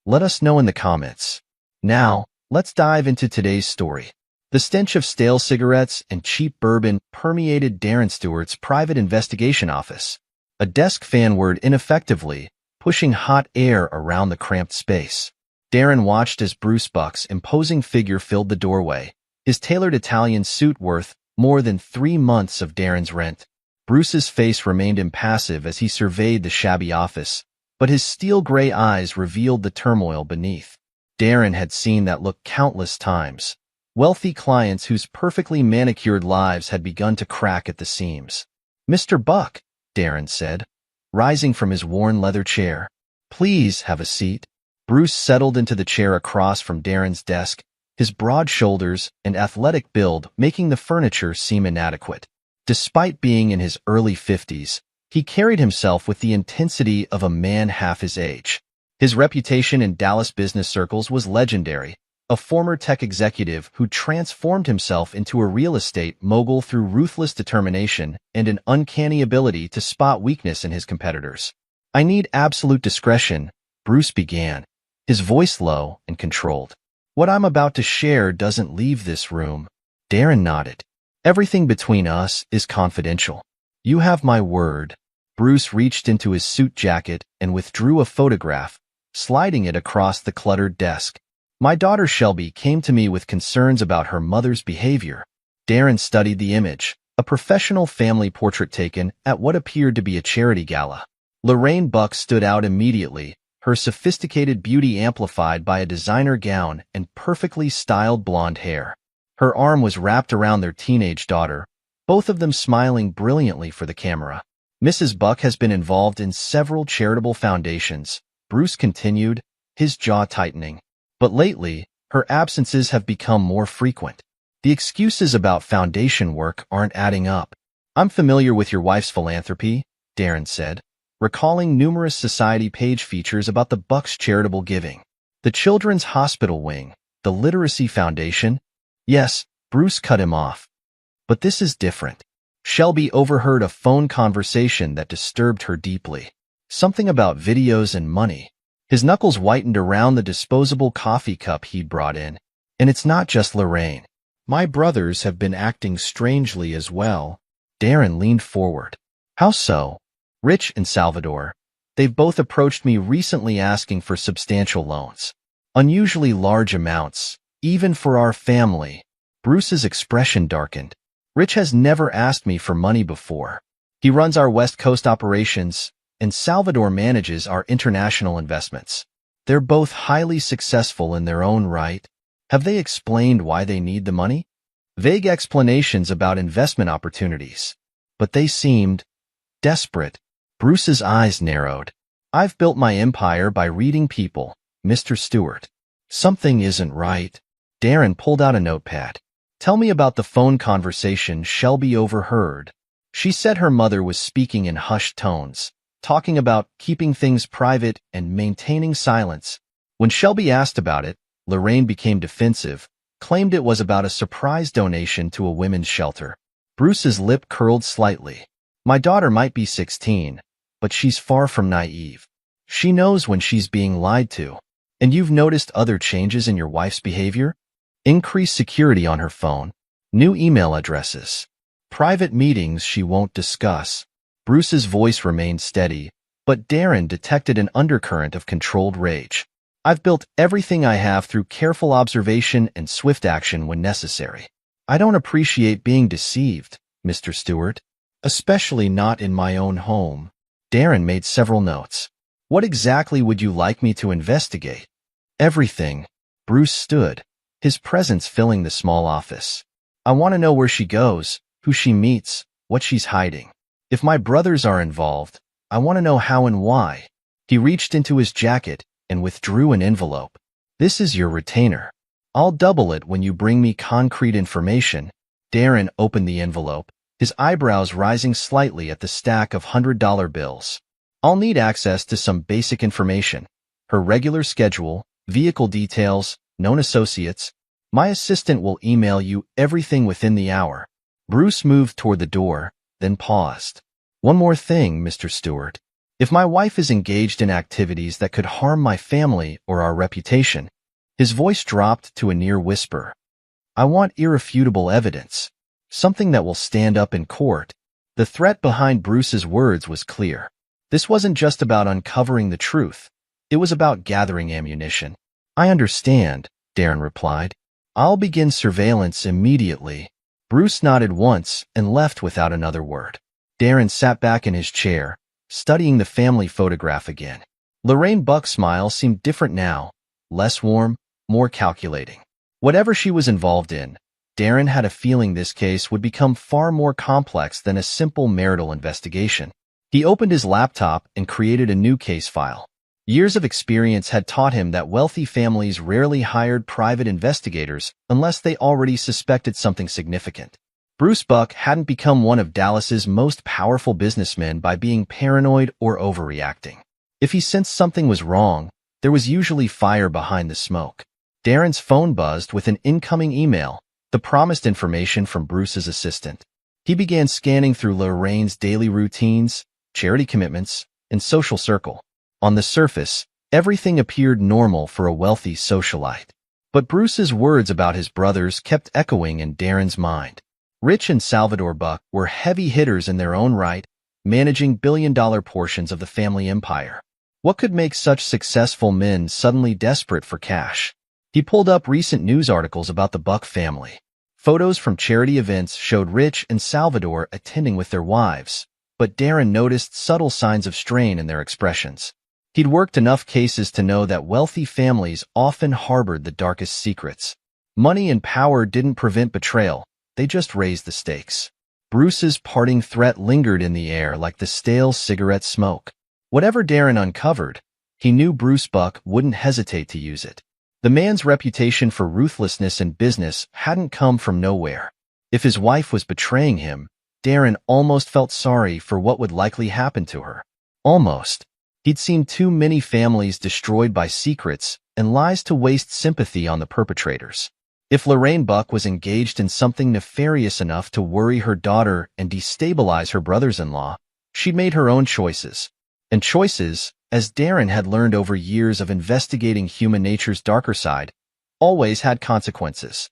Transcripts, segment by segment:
Let us know in the comments. Now, let's dive into today's story. The stench of stale cigarettes and cheap bourbon permeated Darren Stewart's private investigation office. A desk fan whirred ineffectively, pushing hot air around the cramped space. Darren watched as Bruce Buck's imposing figure filled the doorway, his tailored Italian suit worth more than 3 months of Darren's rent. Bruce's face remained impassive as he surveyed the shabby office, but his steel-gray eyes revealed the turmoil beneath. Darren had seen that look countless times. Wealthy clients whose perfectly manicured lives had begun to crack at the seams. "Mr. Buck," Darren said, rising from his worn leather chair. "Please have a seat." Bruce settled into the chair across from Darren's desk, his broad shoulders and athletic build making the furniture seem inadequate. Despite being in his early 50s, he carried himself with the intensity of a man half his age. His reputation in Dallas business circles was legendary, a former tech executive who transformed himself into a real estate mogul through ruthless determination and an uncanny ability to spot weakness in his competitors. "I need absolute discretion," Bruce began, his voice low and controlled. "What I'm about to share doesn't leave this room." Darren nodded. "Everything between us is confidential. You have my word." Bruce reached into his suit jacket and withdrew a photograph, sliding it across the cluttered desk. "My daughter Shelby came to me with concerns about her mother's behavior." Darren studied the image, a professional family portrait taken at what appeared to be a charity gala. Lorraine Buck stood out immediately, her sophisticated beauty amplified by a designer gown and perfectly styled blonde hair. Her arm was wrapped around their teenage daughter, both of them smiling brilliantly for the camera. "Mrs. Buck has been involved in several charitable foundations," Bruce continued, his jaw tightening. "But lately, her absences have become more frequent. The excuses about foundation work aren't adding up." "I'm familiar with your wife's philanthropy," Darren said, recalling numerous society page features about the Bucks' charitable giving. "The Children's Hospital Wing, the Literacy Foundation." "Yes," Bruce cut him off. "But this is different." Shelby overheard a phone conversation that disturbed her deeply. Something about videos and money. His knuckles whitened around the disposable coffee cup he'd brought in. "And it's not just Lorraine. My brothers have been acting strangely as well." Darren leaned forward. "How so?" "Rich and Salvador. They've both approached me recently asking for substantial loans. Unusually large amounts, even for our family." Bruce's expression darkened. "Rich has never asked me for money before. He runs our West Coast operations, and Salvador manages our international investments. They're both highly successful in their own right." "Have they explained why they need the money?" "Vague explanations about investment opportunities. But they seemed desperate." Bruce's eyes narrowed. "I've built my empire by reading people, Mr. Stewart." "Something isn't right." Darren pulled out a notepad. "Tell me about the phone conversation Shelby overheard." She said her mother was speaking in hushed tones, talking about keeping things private and maintaining silence. When Shelby asked about it, Lorraine became defensive, claimed it was about a surprise donation to a women's shelter. Bruce's lip curled slightly. "My daughter might be 16, but she's far from naive. She knows when she's being lied to." "And you've noticed other changes in your wife's behavior?" "Increased security on her phone, new email addresses, private meetings she won't discuss." Bruce's voice remained steady, but Darren detected an undercurrent of controlled rage. "I've built everything I have through careful observation and swift action when necessary. I don't appreciate being deceived, Mr. Stewart, especially not in my own home." Darren made several notes. "What exactly would you like me to investigate?" "Everything." Bruce stood, his presence filling the small office. "I want to know where she goes, who she meets, what she's hiding. If my brothers are involved, I want to know how and why." He reached into his jacket and withdrew an envelope. "This is your retainer. I'll double it when you bring me concrete information." Darren opened the envelope, his eyebrows rising slightly at the stack of $100 bills. "I'll need access to some basic information. Her regular schedule, vehicle details, known associates. My assistant will email you everything within the hour." Bruce moved toward the door, then paused. "One more thing, Mr. Stewart. If my wife is engaged in activities that could harm my family or our reputation, his voice dropped to a near whisper. I want irrefutable evidence, something that will stand up in court. The threat behind Bruce's words was clear. This wasn't just about uncovering the truth. It was about gathering ammunition. I understand, Darren replied. I'll begin surveillance immediately. Bruce nodded once and left without another word. Darren sat back in his chair, studying the family photograph again. Lorraine Buck's smile seemed different now, less warm, more calculating. Whatever she was involved in, Darren had a feeling this case would become far more complex than a simple marital investigation. He opened his laptop and created a new case file. Years of experience had taught him that wealthy families rarely hired private investigators unless they already suspected something significant. Bruce Buck hadn't become one of Dallas's most powerful businessmen by being paranoid or overreacting. If he sensed something was wrong, there was usually fire behind the smoke. Darren's phone buzzed with an incoming email, the promised information from Bruce's assistant. He began scanning through Lorraine's daily routines, charity commitments, and social circle. On the surface, everything appeared normal for a wealthy socialite. But Bruce's words about his brothers kept echoing in Darren's mind. Rich and Salvador Buck were heavy hitters in their own right, managing billion-dollar portions of the family empire. What could make such successful men suddenly desperate for cash? He pulled up recent news articles about the Buck family. Photos from charity events showed Rich and Salvador attending with their wives, but Darren noticed subtle signs of strain in their expressions. He'd worked enough cases to know that wealthy families often harbored the darkest secrets. Money and power didn't prevent betrayal, they just raised the stakes. Bruce's parting threat lingered in the air like the stale cigarette smoke. Whatever Darren uncovered, he knew Bruce Buck wouldn't hesitate to use it. The man's reputation for ruthlessness in business hadn't come from nowhere. If his wife was betraying him, Darren almost felt sorry for what would likely happen to her. Almost. He'd seen too many families destroyed by secrets and lies to waste sympathy on the perpetrators. If Lorraine Buck was engaged in something nefarious enough to worry her daughter and destabilize her brothers-in-law, she'd made her own choices. And choices, as Darren had learned over years of investigating human nature's darker side, always had consequences.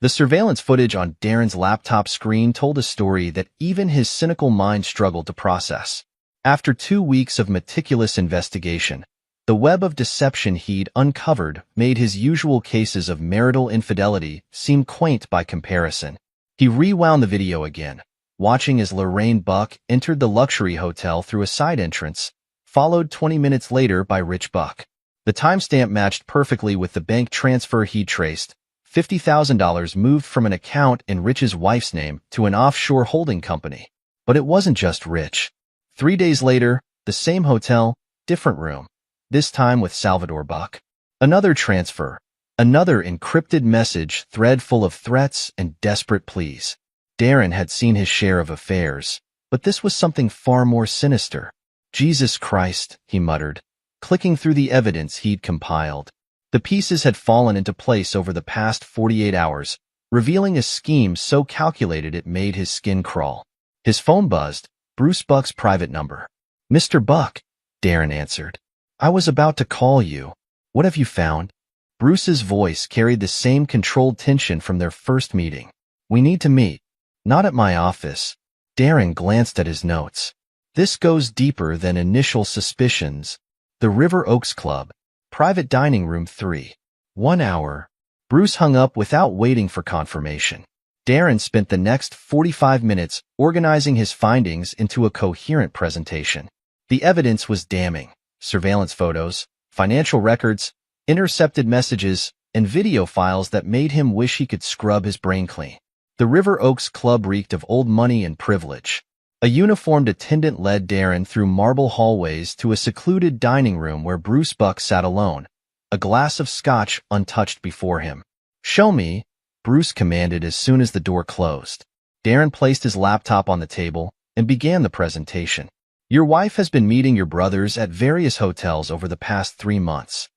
The surveillance footage on Darren's laptop screen told a story that even his cynical mind struggled to process. After 2 weeks of meticulous investigation, the web of deception he'd uncovered made his usual cases of marital infidelity seem quaint by comparison. He rewound the video again, watching as Lorraine Buck entered the luxury hotel through a side entrance, followed 20 minutes later by Rich Buck. The timestamp matched perfectly with the bank transfer he'd traced. $50,000 moved from an account in Rich's wife's name to an offshore holding company. But it wasn't just Rich. 3 days later, the same hotel, different room, this time with Salvador Buck. Another transfer, another encrypted message thread full of threats and desperate pleas. Darren had seen his share of affairs, but this was something far more sinister. Jesus Christ, he muttered, clicking through the evidence he'd compiled. The pieces had fallen into place over the past 48 hours, revealing a scheme so calculated it made his skin crawl. His phone buzzed. Bruce Buck's private number. Mr. Buck, Darren answered. I was about to call you. What have you found? Bruce's voice carried the same controlled tension from their first meeting. We need to meet. Not at my office. Darren glanced at his notes. This goes deeper than initial suspicions. The River Oaks Club. Private dining room 3. 1 hour. Bruce hung up without waiting for confirmation. Darren spent the next 45 minutes organizing his findings into a coherent presentation. The evidence was damning. Surveillance photos, financial records, intercepted messages, and video files that made him wish he could scrub his brain clean. The River Oaks Club reeked of old money and privilege. A uniformed attendant led Darren through marble hallways to a secluded dining room where Bruce Buck sat alone, a glass of scotch untouched before him. Show me, Bruce commanded as soon as the door closed. Darren placed his laptop on the table and began the presentation. Your wife has been meeting your brothers at various hotels over the past 3 months.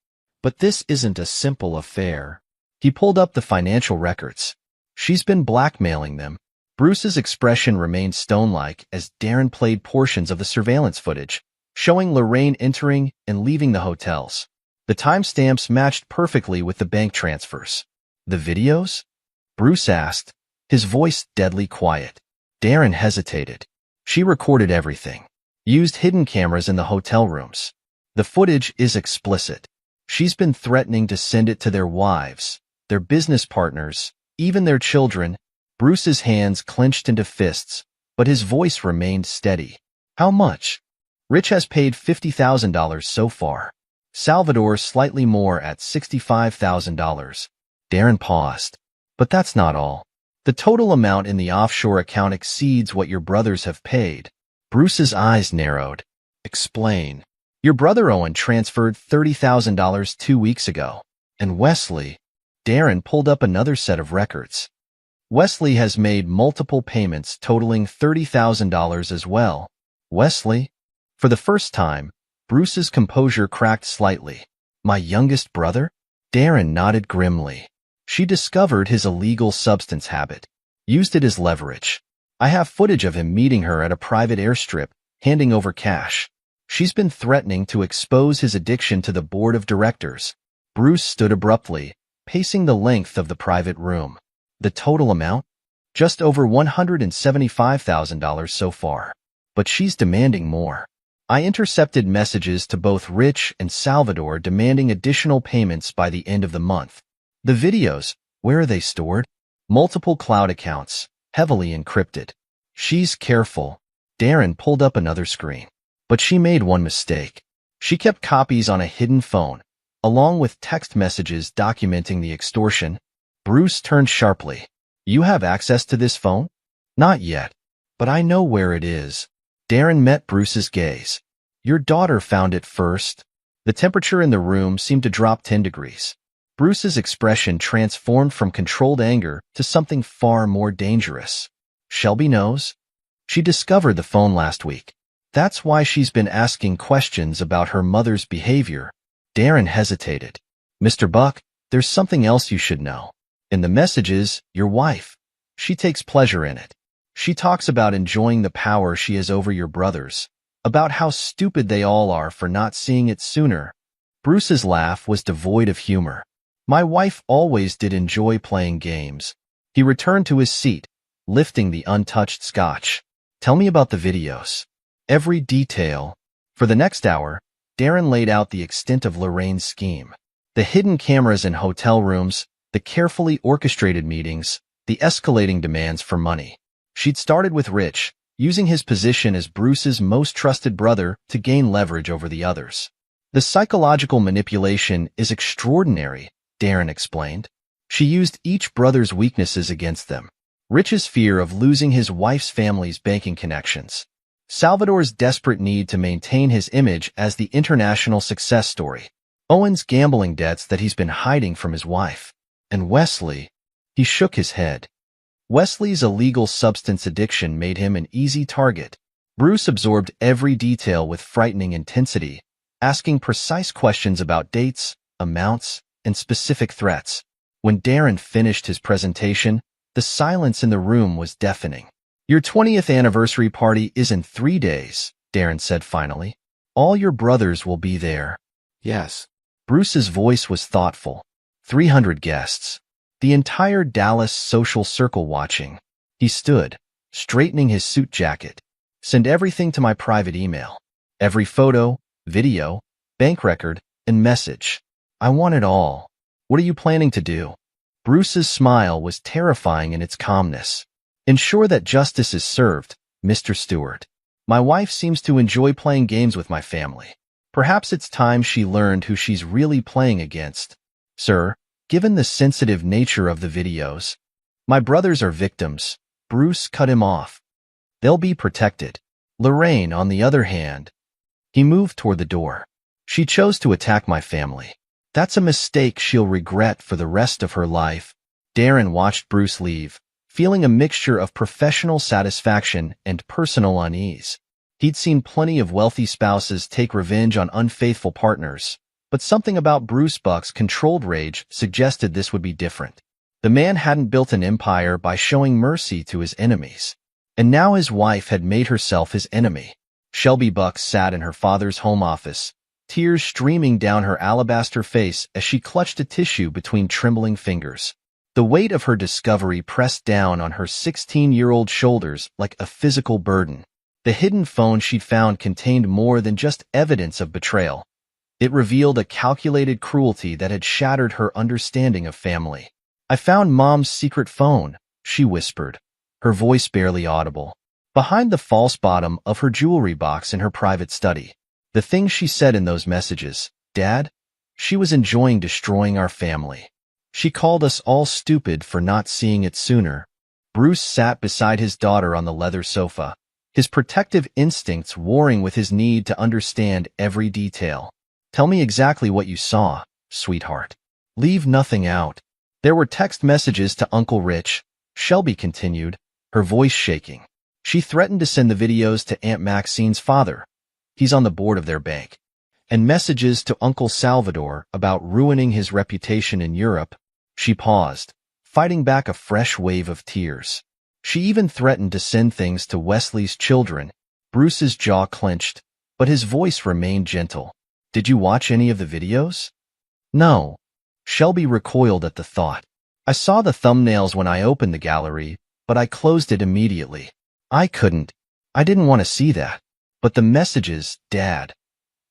But this isn't a simple affair. He pulled up the financial records. She's been blackmailing them. Bruce's expression remained stone-like as Darren played portions of the surveillance footage, showing Lorraine entering and leaving the hotels. The timestamps matched perfectly with the bank transfers. The videos? Bruce asked, his voice deadly quiet. Darren hesitated. She recorded everything. Used hidden cameras in the hotel rooms. The footage is explicit. She's been threatening to send it to their wives, their business partners, even their children. Bruce's hands clenched into fists, but his voice remained steady. How much? Rich has paid $50,000 so far. Salvador slightly more at $65,000. Darren paused. But that's not all. The total amount in the offshore account exceeds what your brothers have paid. Bruce's eyes narrowed. Explain. Your brother Owen transferred $30,000 2 weeks ago. And Wesley. Darren pulled up another set of records. Wesley has made multiple payments totaling $30,000 as well. Wesley? For the first time, Bruce's composure cracked slightly. My youngest brother? Darren nodded grimly. She discovered his illegal substance habit. Used it as leverage. I have footage of him meeting her at a private airstrip, handing over cash. She's been threatening to expose his addiction to the board of directors. Bruce stood abruptly, pacing the length of the private room. The total amount? Just over $175,000 so far. But she's demanding more. I intercepted messages to both Rich and Salvador demanding additional payments by the end of the month. The videos, where are they stored? Multiple cloud accounts, heavily encrypted. She's careful. Darren pulled up another screen. But she made one mistake. She kept copies on a hidden phone, along with text messages documenting the extortion. Bruce turned sharply. You have access to this phone? Not yet. But I know where it is. Darren met Bruce's gaze. Your daughter found it first. The temperature in the room seemed to drop 10 degrees. Bruce's expression transformed from controlled anger to something far more dangerous. Shelby knows. She discovered the phone last week. That's why she's been asking questions about her mother's behavior. Darren hesitated. Mr. Buck, there's something else you should know. In the messages, your wife. She takes pleasure in it. She talks about enjoying the power she has over your brothers, about how stupid they all are for not seeing it sooner. Bruce's laugh was devoid of humor. My wife always did enjoy playing games. He returned to his seat, lifting the untouched scotch. Tell me about the videos. Every detail. For the next hour, Darren laid out the extent of Lorraine's scheme. The hidden cameras in hotel rooms, the carefully orchestrated meetings, the escalating demands for money. She'd started with Rich, using his position as Bruce's most trusted brother to gain leverage over the others. The psychological manipulation is extraordinary, Darren explained. She used each brother's weaknesses against them. Rich's fear of losing his wife's family's banking connections. Salvador's desperate need to maintain his image as the international success story. Owen's gambling debts that he's been hiding from his wife. And Wesley. He shook his head. Wesley's illegal substance addiction made him an easy target. Bruce absorbed every detail with frightening intensity, asking precise questions about dates, amounts, and specific threats. When Darren finished his presentation, the silence in the room was deafening. Your 20th anniversary party is in 3 days, Darren said finally. All your brothers will be there. Yes. Bruce's voice was thoughtful. 300 guests. The entire Dallas social circle watching. He stood, straightening his suit jacket. Send everything to my private email. Every photo, video, bank record, and message. I want it all. What are you planning to do? Bruce's smile was terrifying in its calmness. Ensure that justice is served, Mr. Stewart. My wife seems to enjoy playing games with my family. Perhaps it's time she learned who she's really playing against. Sir, given the sensitive nature of the videos, my brothers are victims. Bruce cut him off. They'll be protected. Lorraine, on the other hand. He moved toward the door. She chose to attack my family. That's a mistake she'll regret for the rest of her life. Darren watched Bruce leave, feeling a mixture of professional satisfaction and personal unease. He'd seen plenty of wealthy spouses take revenge on unfaithful partners, but something about Bruce Buck's controlled rage suggested this would be different. The man hadn't built an empire by showing mercy to his enemies, and now his wife had made herself his enemy. Shelby Buck sat in her father's home office, tears streaming down her alabaster face as she clutched a tissue between trembling fingers. The weight of her discovery pressed down on her 16-year-old shoulders like a physical burden. The hidden phone she'd found contained more than just evidence of betrayal. It revealed a calculated cruelty that had shattered her understanding of family. "I found Mom's secret phone," she whispered, her voice barely audible, behind the false bottom of her jewelry box in her private study. The things she said in those messages, "Dad, she was enjoying destroying our family. She called us all stupid for not seeing it sooner." Bruce sat beside his daughter on the leather sofa, his protective instincts warring with his need to understand every detail. "Tell me exactly what you saw, sweetheart. Leave nothing out." "There were text messages to Uncle Rich," Shelby continued, her voice shaking. "She threatened to send the videos to Aunt Maxine's father. He's on the board of their bank. And messages to Uncle Salvador about ruining his reputation in Europe." She paused, fighting back a fresh wave of tears. "She even threatened to send things to Wesley's children." Bruce's jaw clenched, but his voice remained gentle. "Did you watch any of the videos?" "No." Shelby recoiled at the thought. "I saw the thumbnails when I opened the gallery, but I closed it immediately. I didn't want to see that. But the messages, Dad.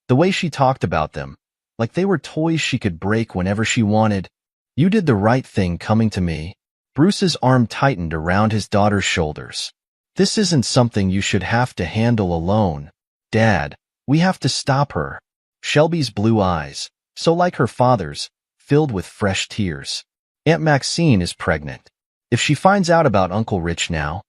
The way she talked about them, like they were toys she could break whenever she wanted." "You did the right thing coming to me." Bruce's arm tightened around his daughter's shoulders. "This isn't something you should have to handle alone. Dad, we have to stop her." Shelby's blue eyes, so like her father's, filled with fresh tears. "Aunt Maxine is pregnant. If she finds out about Uncle Rich now,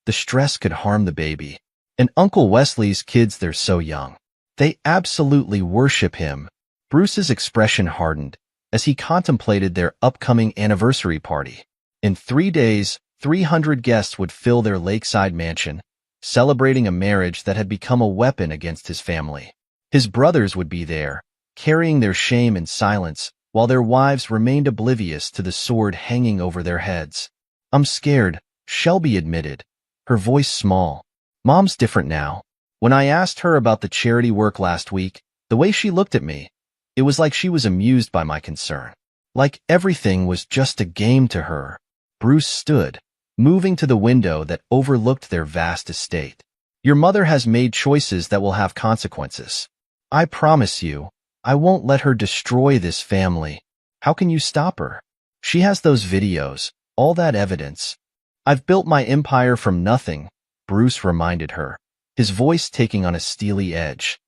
the stress could harm the baby. And Uncle Wesley's kids, they're so young. They absolutely worship him." Bruce's expression hardened as he contemplated their upcoming anniversary party. In 3 days, 300 guests would fill their lakeside mansion, celebrating a marriage that had become a weapon against his family. His brothers would be there, carrying their shame in silence, while their wives remained oblivious to the sword hanging over their heads. "I'm scared," Shelby admitted, her voice small. "Mom's different now. When I asked her about the charity work last week, the way she looked at me, it was like she was amused by my concern. Like everything was just a game to her." Bruce stood, moving to the window that overlooked their vast estate. "Your mother has made choices that will have consequences. I promise you, I won't let her destroy this family. How can you stop her? She has those videos, all that evidence." "I've built my empire from nothing," Bruce reminded her, his voice taking on a steely edge.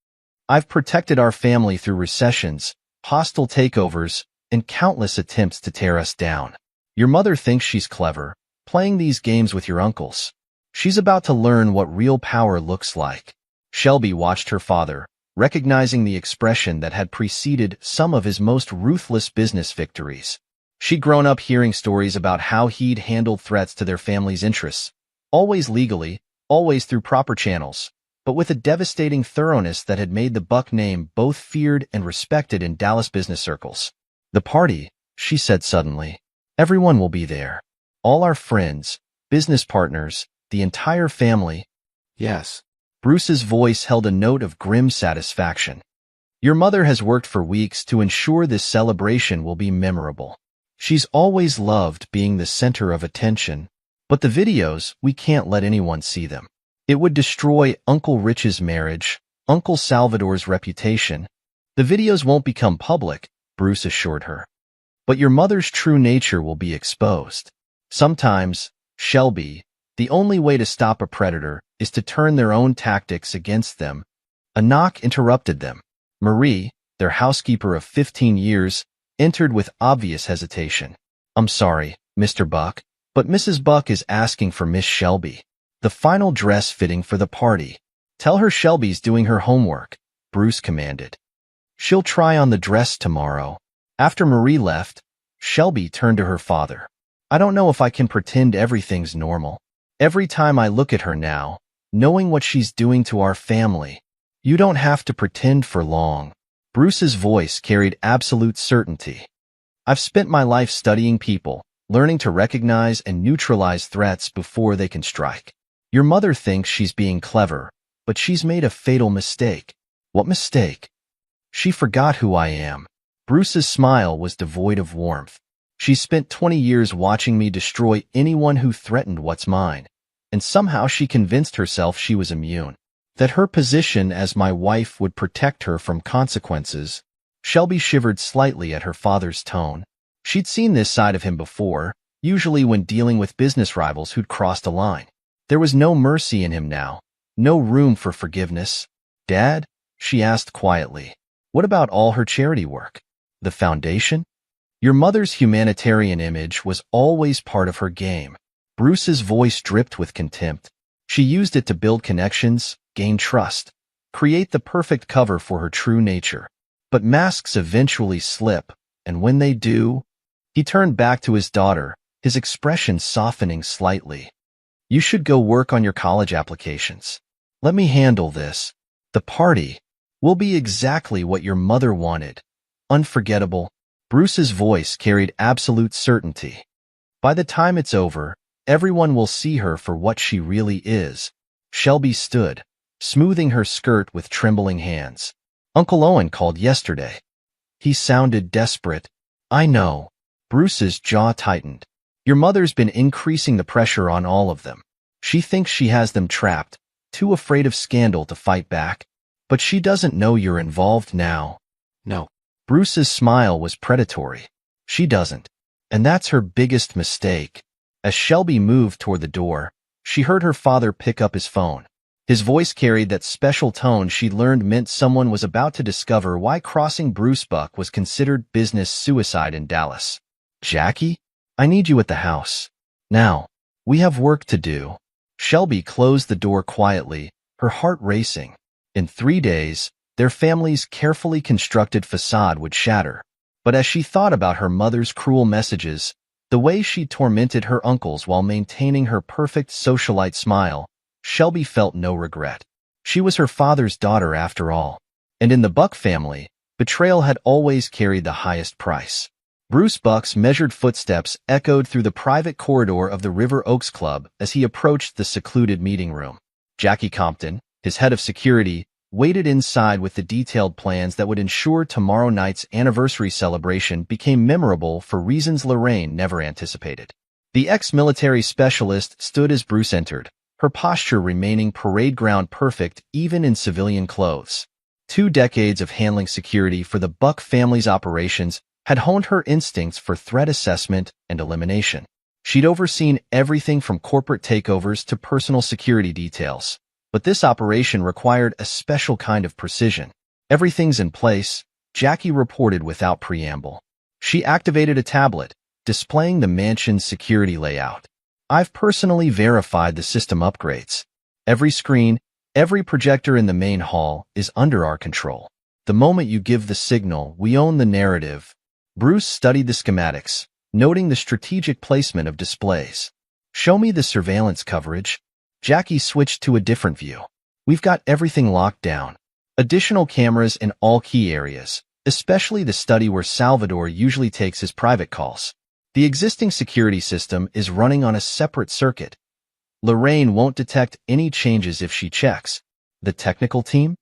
"I've protected our family through recessions, hostile takeovers, and countless attempts to tear us down. Your mother thinks she's clever, playing these games with your uncles. She's about to learn what real power looks like." Shelby watched her father, recognizing the expression that had preceded some of his most ruthless business victories. She'd grown up hearing stories about how he'd handled threats to their family's interests, always legally, always through proper channels, but with a devastating thoroughness that had made the Buck name both feared and respected in Dallas business circles. "The party," she said suddenly. "Everyone will be there. All our friends, business partners, the entire family." Yes. Bruce's voice held a note of grim satisfaction. "Your mother has worked for weeks to ensure this celebration will be memorable. She's always loved being the center of attention. But the videos, we can't let anyone see them. It would destroy Uncle Rich's marriage, Uncle Salvador's reputation." "The videos won't become public," Bruce assured her. "But your mother's true nature will be exposed. Sometimes, Shelby, the only way to stop a predator is to turn their own tactics against them." A knock interrupted them. Marie, their housekeeper of 15 years, entered with obvious hesitation. "I'm sorry, Mr. Buck, but Mrs. Buck is asking for Miss Shelby. The final dress fitting for the party. Tell her Shelby's doing her homework," Bruce commanded. "She'll try on the dress tomorrow." After Marie left, Shelby turned to her father. "I don't know if I can pretend everything's normal. Every time I look at her now, knowing what she's doing to our family." "You don't have to pretend for long." Bruce's voice carried absolute certainty. "I've spent my life studying people, learning to recognize and neutralize threats before they can strike. Your mother thinks she's being clever, but she's made a fatal mistake. What mistake? She forgot who I am. Bruce's smile was devoid of warmth. She spent 20 years watching me destroy anyone who threatened what's mine, and somehow she convinced herself she was immune, that her position as my wife would protect her from consequences. Shelby shivered slightly at her father's tone. She'd seen this side of him before, usually when dealing with business rivals who'd crossed a line. There was no mercy in him now, no room for forgiveness. "Dad?" she asked quietly. "What about all her charity work? The foundation? Your mother's humanitarian image was always part of her game." Bruce's voice dripped with contempt. She used it to build connections, gain trust, create the perfect cover for her true nature. But masks eventually slip, and when they do, he turned back to his daughter, his expression softening slightly. "You should go work on your college applications. Let me handle this. The party will be exactly what your mother wanted. Unforgettable." Bruce's voice carried absolute certainty. "By the time it's over, everyone will see her for what she really is." Shelby stood, smoothing her skirt with trembling hands. "Uncle Owen called yesterday. He sounded desperate." "I know." Bruce's jaw tightened. "Your mother's been increasing the pressure on all of them. She thinks she has them trapped, too afraid of scandal to fight back. But she doesn't know you're involved now." "No." Bruce's smile was predatory. "She doesn't. And that's her biggest mistake." As Shelby moved toward the door, she heard her father pick up his phone. His voice carried that special tone she'd learned meant someone was about to discover why crossing Bruce Buck was considered business suicide in Dallas. "Jackie? I need you at the house. Now. We have work to do." Shelby closed the door quietly, her heart racing. In 3 days, their family's carefully constructed facade would shatter. But as she thought about her mother's cruel messages, the way she tormented her uncles while maintaining her perfect socialite smile, Shelby felt no regret. She was her father's daughter after all. And in the Buck family, betrayal had always carried the highest price. Bruce Buck's measured footsteps echoed through the private corridor of the River Oaks Club as he approached the secluded meeting room. Jackie Compton, his head of security, waited inside with the detailed plans that would ensure tomorrow night's anniversary celebration became memorable for reasons Lorraine never anticipated. The ex-military specialist stood as Bruce entered, her posture remaining parade ground perfect even in civilian clothes. 2 decades of handling security for the Buck family's operations had honed her instincts for threat assessment and elimination. She'd overseen everything from corporate takeovers to personal security details. But this operation required a special kind of precision. "Everything's in place," Jackie reported without preamble. She activated a tablet, displaying the mansion's security layout. "I've personally verified the system upgrades. Every screen, every projector in the main hall is under our control. The moment you give the signal, we own the narrative." Bruce studied the schematics, noting the strategic placement of displays. "Show me the surveillance coverage." Jackie switched to a different view. "We've got everything locked down. Additional cameras in all key areas, especially the study where Salvador usually takes his private calls. The existing security system is running on a separate circuit. Lorraine won't detect any changes if she checks." "The technical team?"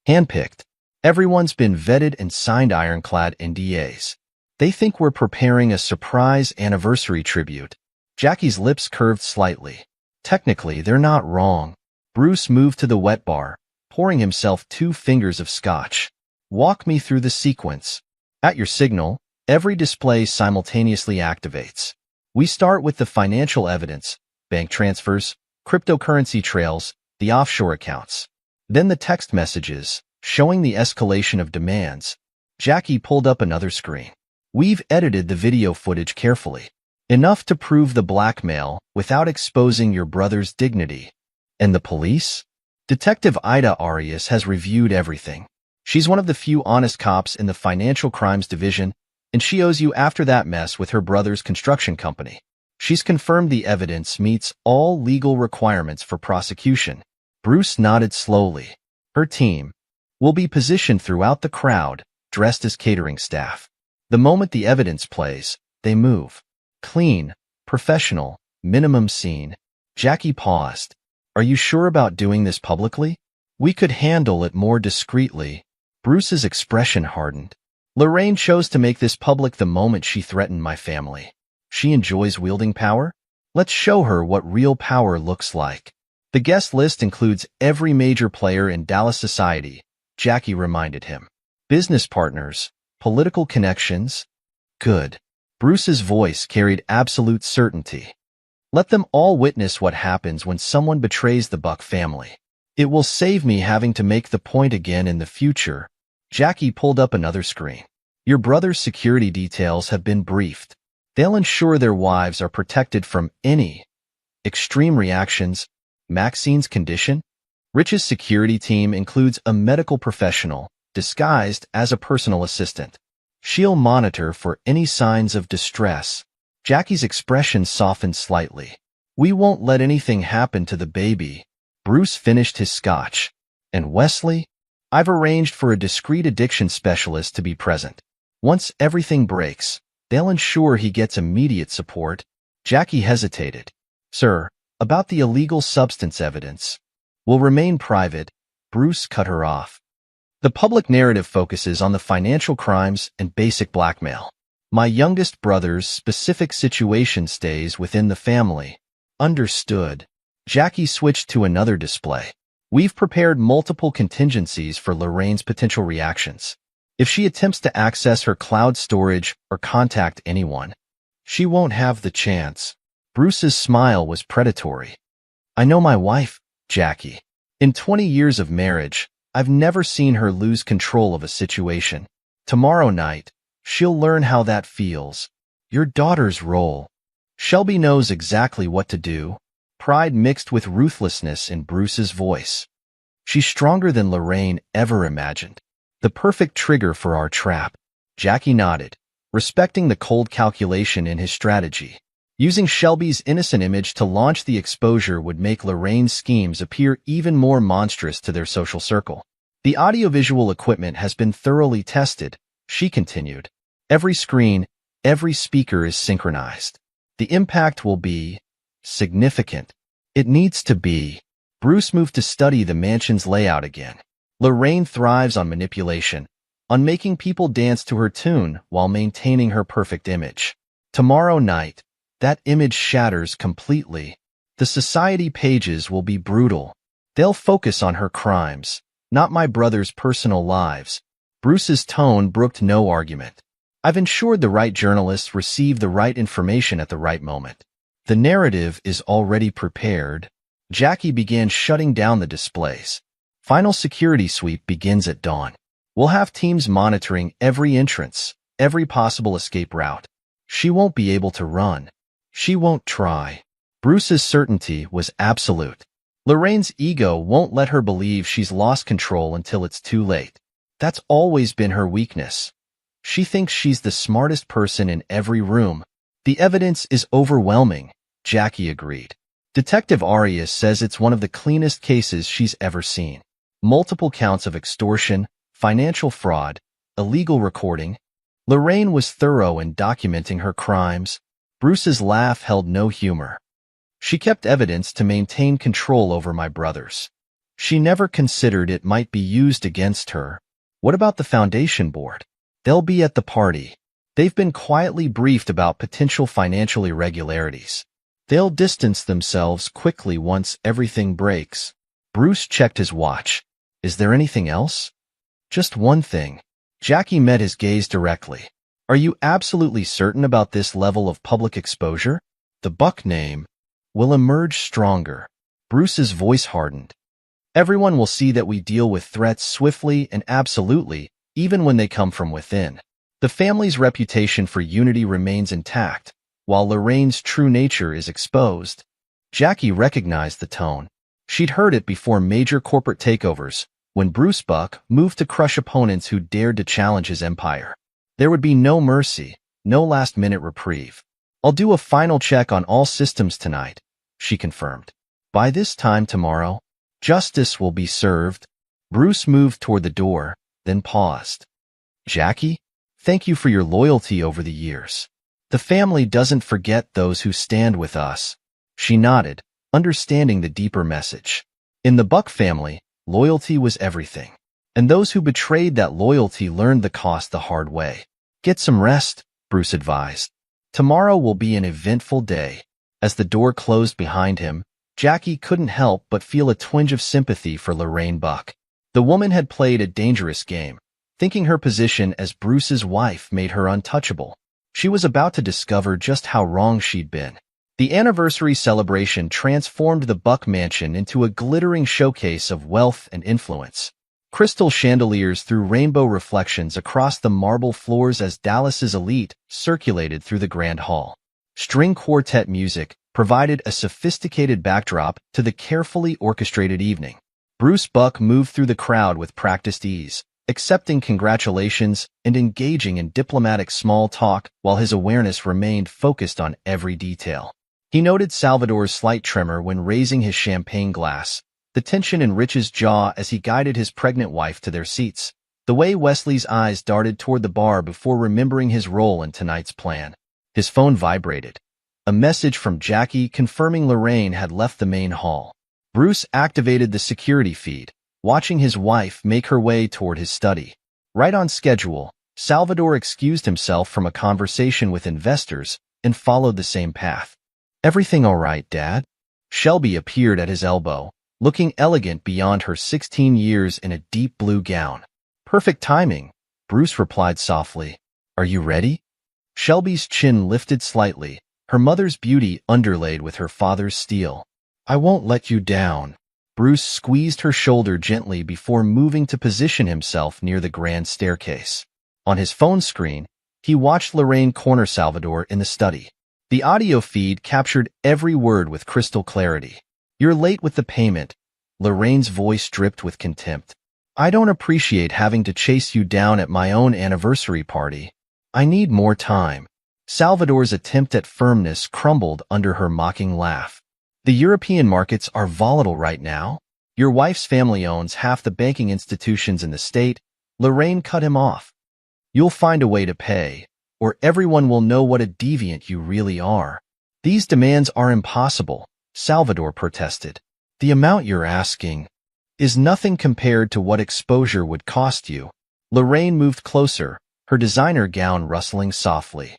"Handpicked. Everyone's been vetted and signed ironclad NDAs. They think we're preparing a surprise anniversary tribute." Jackie's lips curved slightly. "Technically, they're not wrong." Bruce moved to the wet bar, pouring himself 2 fingers of scotch. "Walk me through the sequence. At your signal, every display simultaneously activates. We start with the financial evidence, bank transfers, cryptocurrency trails, the offshore accounts. Then the text messages, showing the escalation of demands." Jackie pulled up another screen. "We've edited the video footage carefully. Enough to prove the blackmail without exposing your brother's dignity." "And the police?" "Detective Ida Arias has reviewed everything. She's one of the few honest cops in the financial crimes division, and she owes you after that mess with her brother's construction company. She's confirmed the evidence meets all legal requirements for prosecution." Bruce nodded slowly. "Her team will be positioned throughout the crowd, dressed as catering staff. The moment the evidence plays, they move. Clean, professional, minimum scene." Jackie paused. "Are you sure about doing this publicly?" We could handle it more discreetly. Bruce's expression hardened. Lorraine chose to make this public the moment she threatened my family. She enjoys wielding power? Let's show her what real power looks like. The guest list includes every major player in Dallas society, Jackie reminded him. Business partners, political connections. Good. Bruce's voice carried absolute certainty. Let them all witness what happens when someone betrays the Buck family. It will save me having to make the point again in the future. Jackie pulled up another screen. Your brother's security details have been briefed. They'll ensure their wives are protected from any extreme reactions. Maxine's condition? Rich's security team includes a medical professional, disguised as a personal assistant. She'll monitor for any signs of distress. Jackie's expression softened slightly. We won't let anything happen to the baby. Bruce finished his scotch. And Wesley? I've arranged for a discreet addiction specialist to be present. Once everything breaks, they'll ensure he gets immediate support. Jackie hesitated. Sir, about the illegal substance evidence. Will remain private. Bruce cut her off. The public narrative focuses on the financial crimes and basic blackmail. My youngest brother's specific situation stays within the family. Understood. Jackie switched to another display. We've prepared multiple contingencies for Lorraine's potential reactions. If she attempts to access her cloud storage or contact anyone, she won't have the chance. Bruce's smile was predatory. I know my wife, Jackie. In 20 years of marriage, I've never seen her lose control of a situation. Tomorrow night, she'll learn how that feels. Your daughter's role. Shelby knows exactly what to do. Pride mixed with ruthlessness in Bruce's voice. She's stronger than Lorraine ever imagined. The perfect trigger for our trap. Jackie nodded, respecting the cold calculation in his strategy. Using Shelby's innocent image to launch the exposure would make Lorraine's schemes appear even more monstrous to their social circle. The audiovisual equipment has been thoroughly tested, she continued. Every screen, every speaker is synchronized. The impact will be significant. It needs to be. Bruce moved to study the mansion's layout again. Lorraine thrives on manipulation, on making people dance to her tune while maintaining her perfect image. Tomorrow night, that image shatters completely. The society pages will be brutal. They'll focus on her crimes, not my brother's personal lives. Bruce's tone brooked no argument. I've ensured the right journalists receive the right information at the right moment. The narrative is already prepared. Jackie began shutting down the displays. Final security sweep begins at dawn. We'll have teams monitoring every entrance, every possible escape route. She won't be able to run. She won't try. Bruce's certainty was absolute. Lorraine's ego won't let her believe she's lost control until it's too late. That's always been her weakness. She thinks she's the smartest person in every room. The evidence is overwhelming, Jackie agreed. Detective Arias says it's one of the cleanest cases she's ever seen. Multiple counts of extortion, financial fraud, illegal recording. Lorraine was thorough in documenting her crimes. Bruce's laugh held no humor. She kept evidence to maintain control over my brothers. She never considered it might be used against her. What about the foundation board? They'll be at the party. They've been quietly briefed about potential financial irregularities. They'll distance themselves quickly once everything breaks. Bruce checked his watch. Is there anything else? Just one thing. Jackie met his gaze directly. Are you absolutely certain about this level of public exposure? The Buck name will emerge stronger. Bruce's voice hardened. Everyone will see that we deal with threats swiftly and absolutely, even when they come from within. The family's reputation for unity remains intact, while Lorraine's true nature is exposed. Jackie recognized the tone. She'd heard it before major corporate takeovers, when Bruce Buck moved to crush opponents who dared to challenge his empire. There would be no mercy, no last-minute reprieve. I'll do a final check on all systems tonight, she confirmed. By this time tomorrow, justice will be served. Bruce moved toward the door, then paused. Jackie, thank you for your loyalty over the years. The family doesn't forget those who stand with us. She nodded, understanding the deeper message. In the Buck family, loyalty was everything. And those who betrayed that loyalty learned the cost the hard way. Get some rest, Bruce advised. Tomorrow will be an eventful day. As the door closed behind him, Jackie couldn't help but feel a twinge of sympathy for Lorraine Buck. The woman had played a dangerous game, thinking her position as Bruce's wife made her untouchable. She was about to discover just how wrong she'd been. The anniversary celebration transformed the Buck mansion into a glittering showcase of wealth and influence. Crystal chandeliers threw rainbow reflections across the marble floors as Dallas's elite circulated through the grand hall. String quartet music provided a sophisticated backdrop to the carefully orchestrated evening. Bruce Buck moved through the crowd with practiced ease, accepting congratulations and engaging in diplomatic small talk while his awareness remained focused on every detail. He noted Salvador's slight tremor when raising his champagne glass, the tension in Rich's jaw as he guided his pregnant wife to their seats, the way Wesley's eyes darted toward the bar before remembering his role in tonight's plan. His phone vibrated. A message from Jackie confirming Lorraine had left the main hall. Bruce activated the security feed, watching his wife make her way toward his study. Right on schedule, Salvador excused himself from a conversation with investors and followed the same path. "Everything all right, Dad?" Shelby appeared at his elbow, looking elegant beyond her 16 years in a deep blue gown. "Perfect timing," Bruce replied softly. "Are you ready?" Shelby's chin lifted slightly, her mother's beauty underlaid with her father's steel. "I won't let you down." Bruce squeezed her shoulder gently before moving to position himself near the grand staircase. On his phone screen, he watched Lorraine corner Salvador in the study. The audio feed captured every word with crystal clarity. "You're late with the payment." Lorraine's voice dripped with contempt. "I don't appreciate having to chase you down at my own anniversary party. I need more time." Salvador's attempt at firmness crumbled under her mocking laugh. "The European markets are volatile right now. Your wife's family owns half the banking institutions in the state." Lorraine cut him off. "You'll find a way to pay, or everyone will know what a deviant you really are." "These demands are impossible," Salvador protested. "The amount you're asking is nothing compared to what exposure would cost you." Lorraine moved closer, her designer gown rustling softly.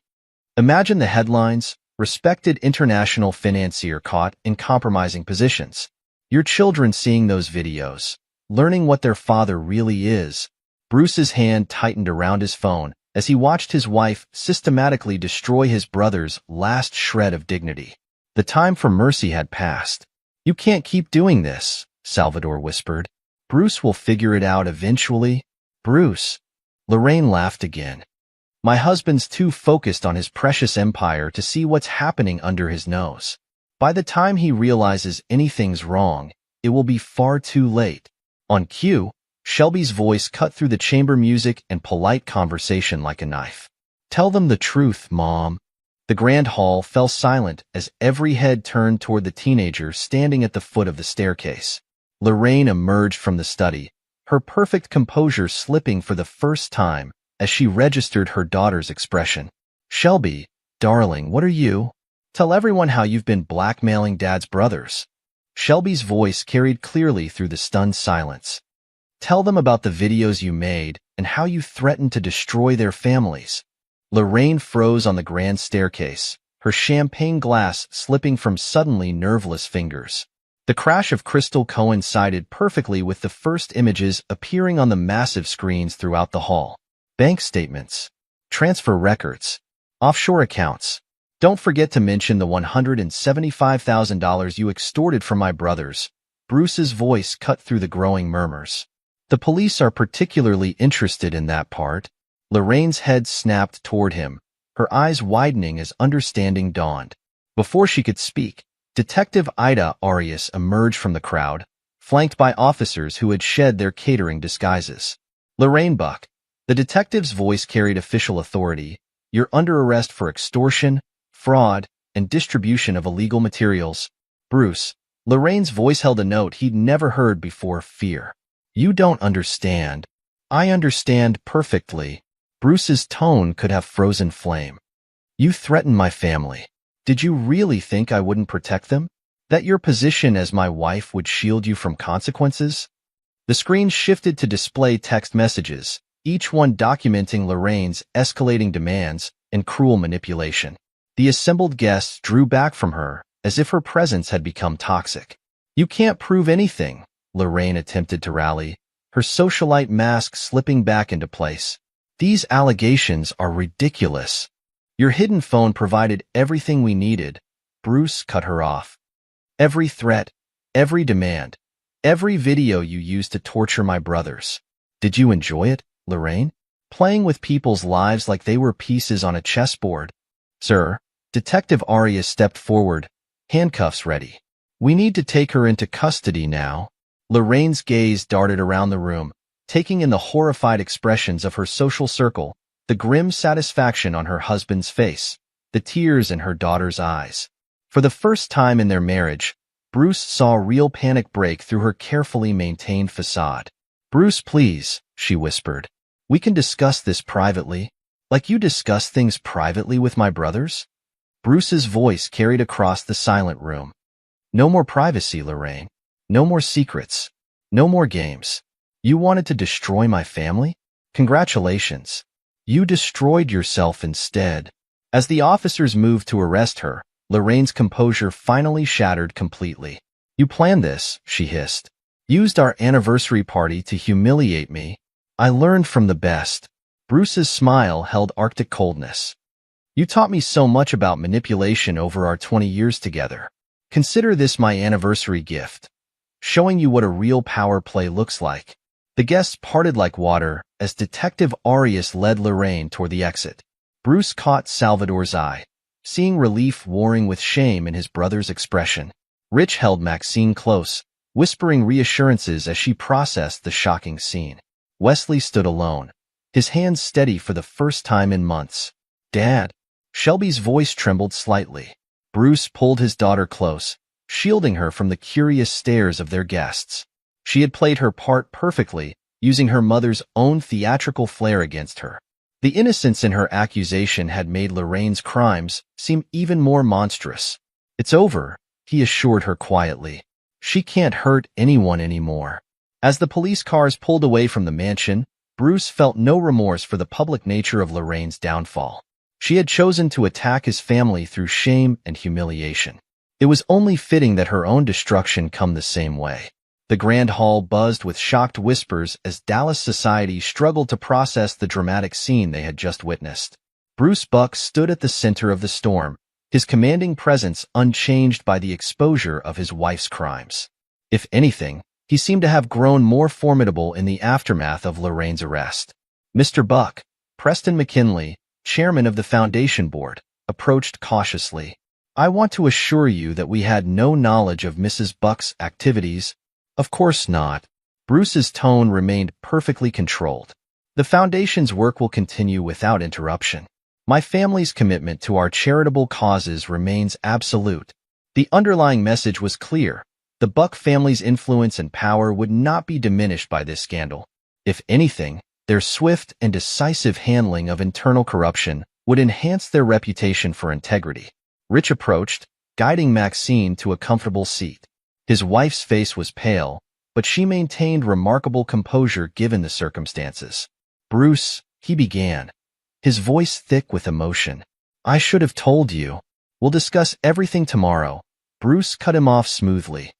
"Imagine the headlines: respected international financier caught in compromising positions. Your children seeing those videos, learning what their father really is." Bruce's hand tightened around his phone as he watched his wife systematically destroy his brother's last shred of dignity. The time for mercy had passed. "You can't keep doing this," Salvador whispered. "Bruce will figure it out eventually." "Bruce." Lorraine laughed again. "My husband's too focused on his precious empire to see what's happening under his nose. By the time he realizes anything's wrong, it will be far too late." On cue, Shelby's voice cut through the chamber music and polite conversation like a knife. "Tell them the truth, Mom." The grand hall fell silent as every head turned toward the teenager standing at the foot of the staircase. Lorraine emerged from the study, her perfect composure slipping for the first time as she registered her daughter's expression. "Shelby, darling, what are you?" "Tell everyone how you've been blackmailing Dad's brothers." Shelby's voice carried clearly through the stunned silence. "Tell them about the videos you made and how you threatened to destroy their families." Lorraine froze on the grand staircase, her champagne glass slipping from suddenly nerveless fingers. The crash of crystal coincided perfectly with the first images appearing on the massive screens throughout the hall. Bank statements, transfer records, offshore accounts. "Don't forget to mention the $175,000 you extorted from my brothers." Bruce's voice cut through the growing murmurs. "The police are particularly interested in that part." Lorraine's head snapped toward him, her eyes widening as understanding dawned. Before she could speak, Detective Ida Arias emerged from the crowd, flanked by officers who had shed their catering disguises. "Lorraine Buck." The detective's voice carried official authority. "You're under arrest for extortion, fraud, and distribution of illegal materials." "Bruce." Lorraine's voice held a note he'd never heard before: fear. "You don't understand." "I understand perfectly." Bruce's tone could have frozen flame. "You threatened my family. Did you really think I wouldn't protect them? That your position as my wife would shield you from consequences?" The screen shifted to display text messages, each one documenting Lorraine's escalating demands and cruel manipulation. The assembled guests drew back from her, as if her presence had become toxic. "You can't prove anything," Lorraine attempted to rally, her socialite mask slipping back into place. "These allegations are ridiculous. Your hidden phone provided everything we needed." Bruce cut her off. "Every threat, every demand, every video you used to torture my brothers. Did you enjoy it, Lorraine? Playing with people's lives like they were pieces on a chessboard?" "Sir," Detective Arias stepped forward, handcuffs ready. "We need to take her into custody now." Lorraine's gaze darted around the room, taking in the horrified expressions of her social circle, the grim satisfaction on her husband's face, the tears in her daughter's eyes. For the first time in their marriage, Bruce saw real panic break through her carefully maintained facade. "Bruce, please," she whispered. "We can discuss this privately, like you discuss things privately with my brothers." Bruce's voice carried across the silent room. "No more privacy, Lorraine. No more secrets. No more games. You wanted to destroy my family? Congratulations. You destroyed yourself instead." As the officers moved to arrest her, Lorraine's composure finally shattered completely. "You planned this," she hissed. "Used our anniversary party to humiliate me. I learned from the best." Bruce's smile held Arctic coldness. "You taught me so much about manipulation over our 20 years together. Consider this my anniversary gift, showing you what a real power play looks like." The guests parted like water as Detective Arias led Lorraine toward the exit. Bruce caught Salvador's eye, seeing relief warring with shame in his brother's expression. Rich held Maxine close, whispering reassurances as she processed the shocking scene. Wesley stood alone, his hands steady for the first time in months. "Dad." Shelby's voice trembled slightly. Bruce pulled his daughter close, shielding her from the curious stares of their guests. She had played her part perfectly, using her mother's own theatrical flair against her. The innocence in her accusation had made Lorraine's crimes seem even more monstrous. "It's over," he assured her quietly. "She can't hurt anyone anymore." As the police cars pulled away from the mansion, Bruce felt no remorse for the public nature of Lorraine's downfall. She had chosen to attack his family through shame and humiliation. It was only fitting that her own destruction come the same way. The grand hall buzzed with shocked whispers as Dallas society struggled to process the dramatic scene they had just witnessed. Bruce Buck stood at the center of the storm, his commanding presence unchanged by the exposure of his wife's crimes. If anything, he seemed to have grown more formidable in the aftermath of Lorraine's arrest. "Mr. Buck," Preston McKinley, chairman of the foundation board, approached cautiously. "I want to assure you that we had no knowledge of Mrs. Buck's activities." "Of course not." Bruce's tone remained perfectly controlled. "The foundation's work will continue without interruption. My family's commitment to our charitable causes remains absolute." The underlying message was clear. The Buck family's influence and power would not be diminished by this scandal. If anything, their swift and decisive handling of internal corruption would enhance their reputation for integrity. Rich approached, guiding Maxine to a comfortable seat. His wife's face was pale, but she maintained remarkable composure given the circumstances. "Bruce," he began, his voice thick with emotion. "I should have told you. We'll discuss everything tomorrow." Bruce cut him off smoothly.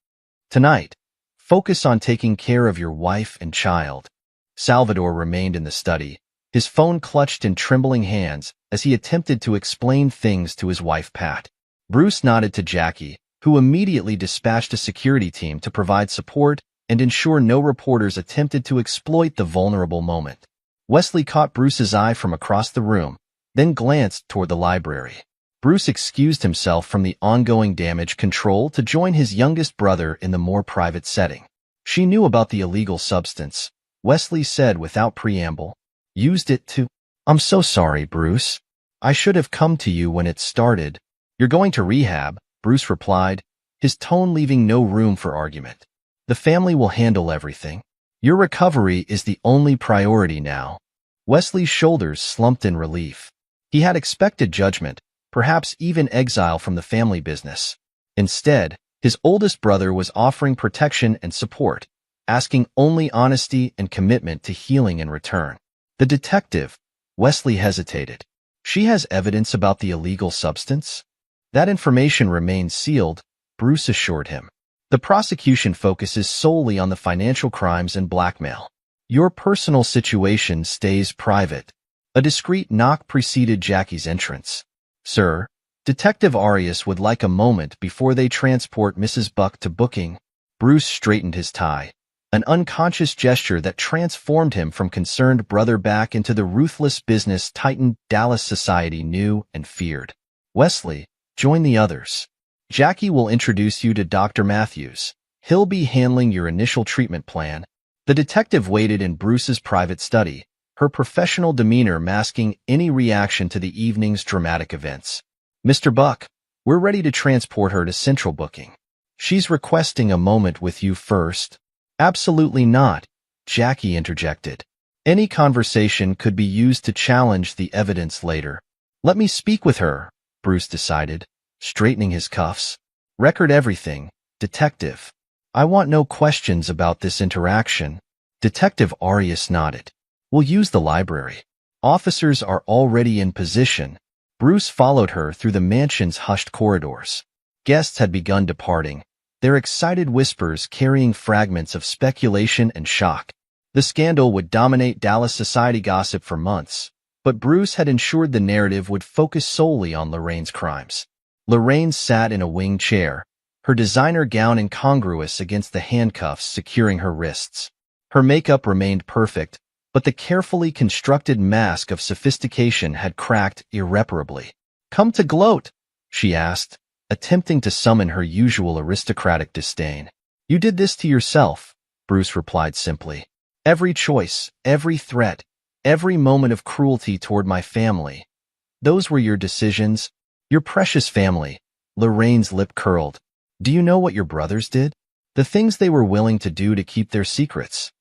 "Tonight, focus on taking care of your wife and child." Salvador remained in the study, his phone clutched in trembling hands as he attempted to explain things to his wife Pat. Bruce nodded to Jackie, who immediately dispatched a security team to provide support and ensure no reporters attempted to exploit the vulnerable moment. Wesley caught Bruce's eye from across the room, then glanced toward the library. Bruce excused himself from the ongoing damage control to join his youngest brother in the more private setting. "She knew about the illegal substance," Wesley said without preamble. "Used it to—" "I'm so sorry, Bruce. I should have come to you when it started." "You're going to rehab," Bruce replied, his tone leaving no room for argument. "The family will handle everything. Your recovery is the only priority now." Wesley's shoulders slumped in relief. He had expected judgment, perhaps even exile from the family business. Instead, his oldest brother was offering protection and support, asking only honesty and commitment to healing in return. The detective, Wesley, hesitated. She has evidence about the illegal substance? That information remains sealed, Bruce assured him. The prosecution focuses solely on the financial crimes and blackmail. Your personal situation stays private. A discreet knock preceded Jackie's entrance. Sir, Detective Arias would like a moment before they transport Mrs. Buck to booking. Bruce straightened his tie, an unconscious gesture that transformed him from concerned brother back into the ruthless business titan Dallas society knew and feared. Wesley, join the others. Jackie will introduce you to Dr. Matthews. He'll be handling your initial treatment plan. The detective waited in Bruce's private study, her professional demeanor masking any reaction to the evening's dramatic events. Mr. Buck, we're ready to transport her to Central Booking. She's requesting a moment with you first. Absolutely not, Jackie interjected. Any conversation could be used to challenge the evidence later. Let me speak with her, Bruce decided, straightening his cuffs. Record everything, detective. I want no questions about this interaction. Detective Arias nodded. We'll use the library. Officers are already in position. Bruce followed her through the mansion's hushed corridors. Guests had begun departing, their excited whispers carrying fragments of speculation and shock. The scandal would dominate Dallas society gossip for months, but Bruce had ensured the narrative would focus solely on Lorraine's crimes. Lorraine sat in a wing chair, her designer gown incongruous against the handcuffs securing her wrists. Her makeup remained perfect, but the carefully constructed mask of sophistication had cracked irreparably. Come to gloat, she asked, attempting to summon her usual aristocratic disdain. You did this to yourself, Bruce replied simply. Every choice, every threat, every moment of cruelty toward my family. Those were your decisions. Your precious family. Lorraine's lip curled. Do you know what your brothers did? The things they were willing to do to keep their secrets.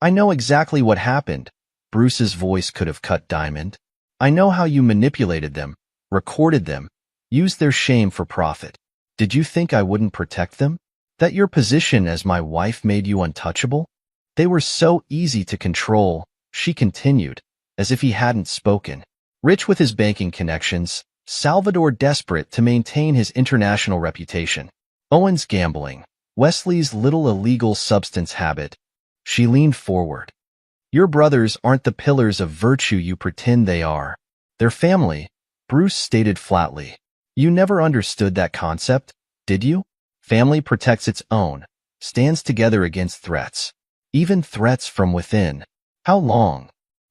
I know exactly what happened. Bruce's voice could have cut diamond. I know how you manipulated them, recorded them, used their shame for profit. Did you think I wouldn't protect them? That your position as my wife made you untouchable? They were so easy to control, she continued, as if he hadn't spoken. Rich with his banking connections, Salvador desperate to maintain his international reputation. Owen's gambling, Wesley's little illegal substance habit. She leaned forward. Your brothers aren't the pillars of virtue you pretend they are. They're family, Bruce stated flatly. You never understood that concept, did you? Family protects its own, stands together against threats. Even threats from within. How long?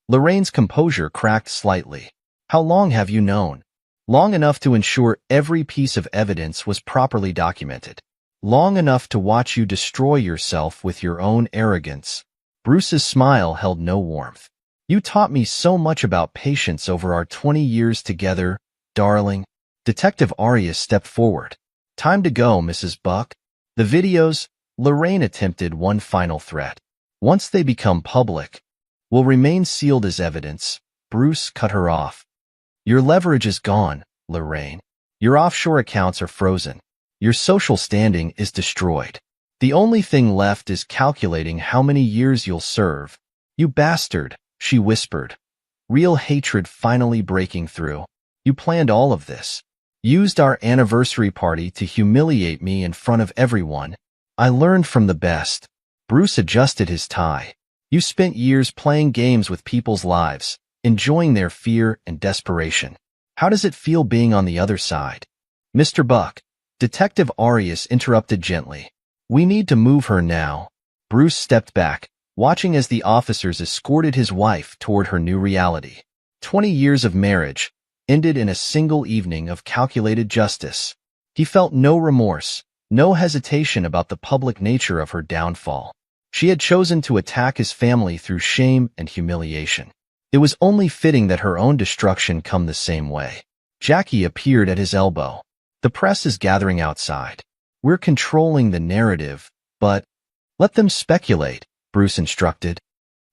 Lorraine's composure cracked slightly. How long have you known? Long enough to ensure every piece of evidence was properly documented. Long enough to watch you destroy yourself with your own arrogance. Bruce's smile held no warmth. You taught me so much about patience over our 20 years together, darling. Detective Arias stepped forward. Time to go, Mrs. Buck. The videos, Lorraine attempted one final threat. Once they become public, will remain sealed as evidence. Bruce cut her off. Your leverage is gone, Lorraine. Your offshore accounts are frozen. Your social standing is destroyed. The only thing left is calculating how many years you'll serve. You bastard, she whispered. Real hatred finally breaking through. You planned all of this. Used our anniversary party to humiliate me in front of everyone. I learned from the best. Bruce adjusted his tie. You spent years playing games with people's lives, enjoying their fear and desperation. How does it feel being on the other side? Mr. Buck, Detective Arias interrupted gently. We need to move her now. Bruce stepped back, watching as the officers escorted his wife toward her new reality. 20 years of marriage ended in a single evening of calculated justice. He felt no remorse, no hesitation about the public nature of her downfall. She had chosen to attack his family through shame and humiliation. It was only fitting that her own destruction come the same way. Jackie appeared at his elbow. The press is gathering outside. We're controlling the narrative, but let them speculate, Bruce instructed.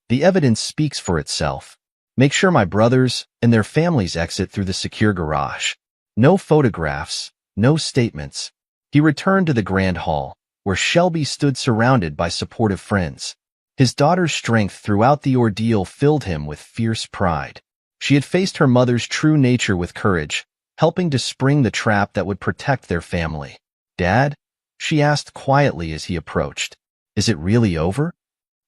The evidence speaks for itself. Make sure my brothers and their families exit through the secure garage. No photographs, no statements. He returned to the grand hall, where Shelby stood surrounded by supportive friends. His daughter's strength throughout the ordeal filled him with fierce pride. She had faced her mother's true nature with courage, helping to spring the trap that would protect their family. "Dad?" she asked quietly as he approached. "Is it really over?"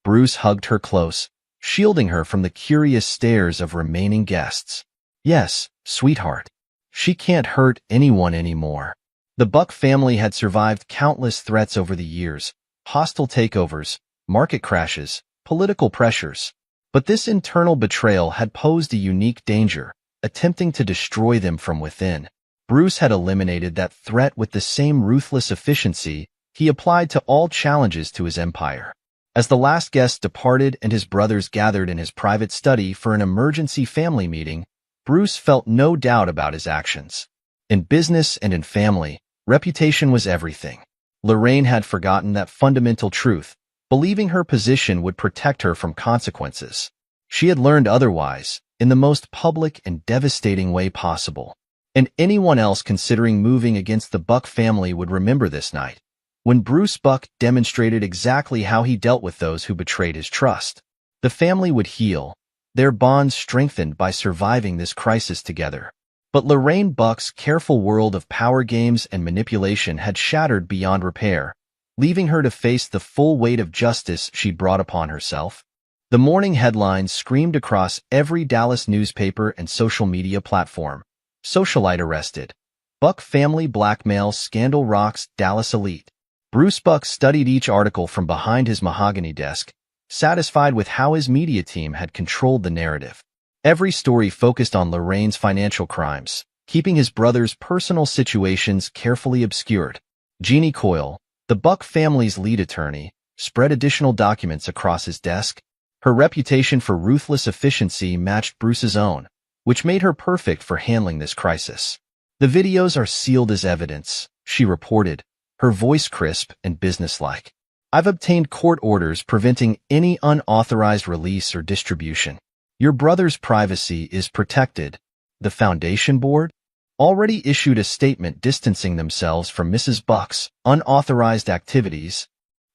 Bruce hugged her close, shielding her from the curious stares of remaining guests. "Yes, sweetheart. She can't hurt anyone anymore." The Buck family had survived countless threats over the years, hostile takeovers, market crashes, political pressures. But this internal betrayal had posed a unique danger, attempting to destroy them from within. Bruce had eliminated that threat with the same ruthless efficiency he applied to all challenges to his empire. As the last guest departed and his brothers gathered in his private study for an emergency family meeting, Bruce felt no doubt about his actions. In business and in family, reputation was everything. Lorraine had forgotten that fundamental truth, believing her position would protect her from consequences. She had learned otherwise, in the most public and devastating way possible. And anyone else considering moving against the Buck family would remember this night, when Bruce Buck demonstrated exactly how he dealt with those who betrayed his trust. The family would heal, their bonds strengthened by surviving this crisis together. But Lorraine Buck's careful world of power games and manipulation had shattered beyond repair, leaving her to face the full weight of justice she brought upon herself. The morning headlines screamed across every Dallas newspaper and social media platform. "Socialite arrested. Buck family blackmail scandal rocks Dallas elite." Bruce Buck studied each article from behind his mahogany desk, satisfied with how his media team had controlled the narrative. Every story focused on Lorraine's financial crimes, keeping his brother's personal situations carefully obscured. Jeannie Coyle, the Buck family's lead attorney, spread additional documents across his desk. Her reputation for ruthless efficiency matched Bruce's own, which made her perfect for handling this crisis. "The videos are sealed as evidence," she reported, her voice crisp and businesslike. "I've obtained court orders preventing any unauthorized release or distribution. Your brother's privacy is protected." The Foundation Board already issued a statement distancing themselves from Mrs. Buck's unauthorized activities.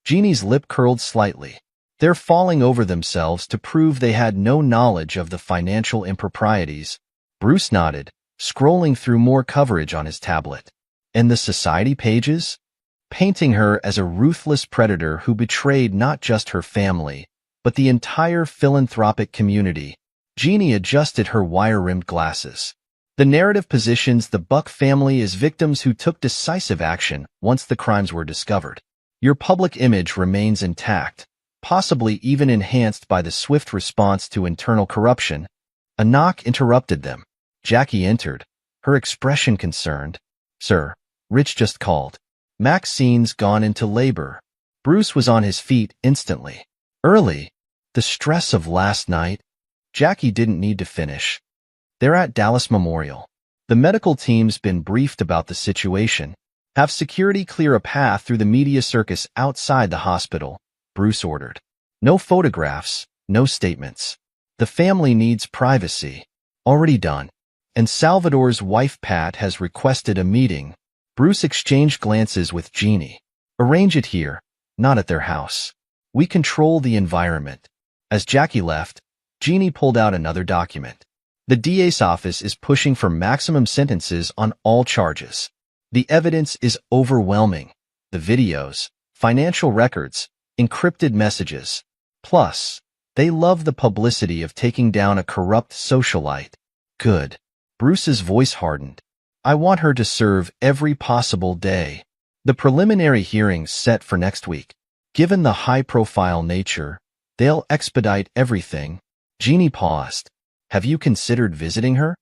Jeannie's lip curled slightly. They're falling over themselves to prove they had no knowledge of the financial improprieties. Bruce nodded, scrolling through more coverage on his tablet. And the society pages? Painting her as a ruthless predator who betrayed not just her family, but the entire philanthropic community. Jeannie adjusted her wire-rimmed glasses. The narrative positions the Buck family as victims who took decisive action once the crimes were discovered. Your public image remains intact, possibly even enhanced by the swift response to internal corruption. A knock interrupted them. Jackie entered, her expression concerned. "Sir, Rich just called. Maxine's gone into labor." Bruce was on his feet instantly. "Early? The stress of last night?" Jackie didn't need to finish. "They're at Dallas Memorial. The medical team's been briefed about the situation. Have security clear a path through the media circus outside the hospital," Bruce ordered. "No photographs, no statements. The family needs privacy." "Already done. And Salvador's wife Pat has requested a meeting." Bruce exchanged glances with Jeannie. "Arrange it here, not at their house. We control the environment." As Jackie left, Jeannie pulled out another document. "The DA's office is pushing for maximum sentences on all charges. The evidence is overwhelming. The videos, financial records, encrypted messages. Plus, they love the publicity of taking down a corrupt socialite." "Good." Bruce's voice hardened. "I want her to serve every possible day." The preliminary hearings set for next week. Given the high-profile nature, they'll expedite everything. Jeannie paused. "Have you considered visiting her?"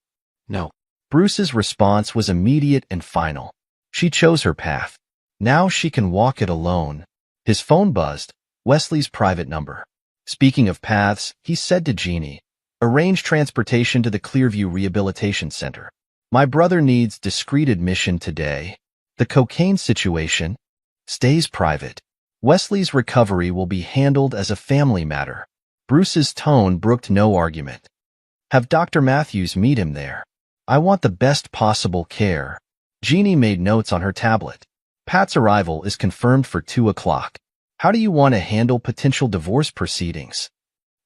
"No." Bruce's response was immediate and final. She chose her path. Now she can walk it alone. His phone buzzed, Wesley's private number. Speaking of paths, he said to Jeannie, "Arrange transportation to the Clearview Rehabilitation Center. My brother needs discreet admission today. The cocaine situation stays private. Wesley's recovery will be handled as a family matter." Bruce's tone brooked no argument. "Have Dr. Matthews meet him there. I want the best possible care." Jeannie made notes on her tablet. Pat's arrival is confirmed for 2 o'clock. How do you want to handle potential divorce proceedings?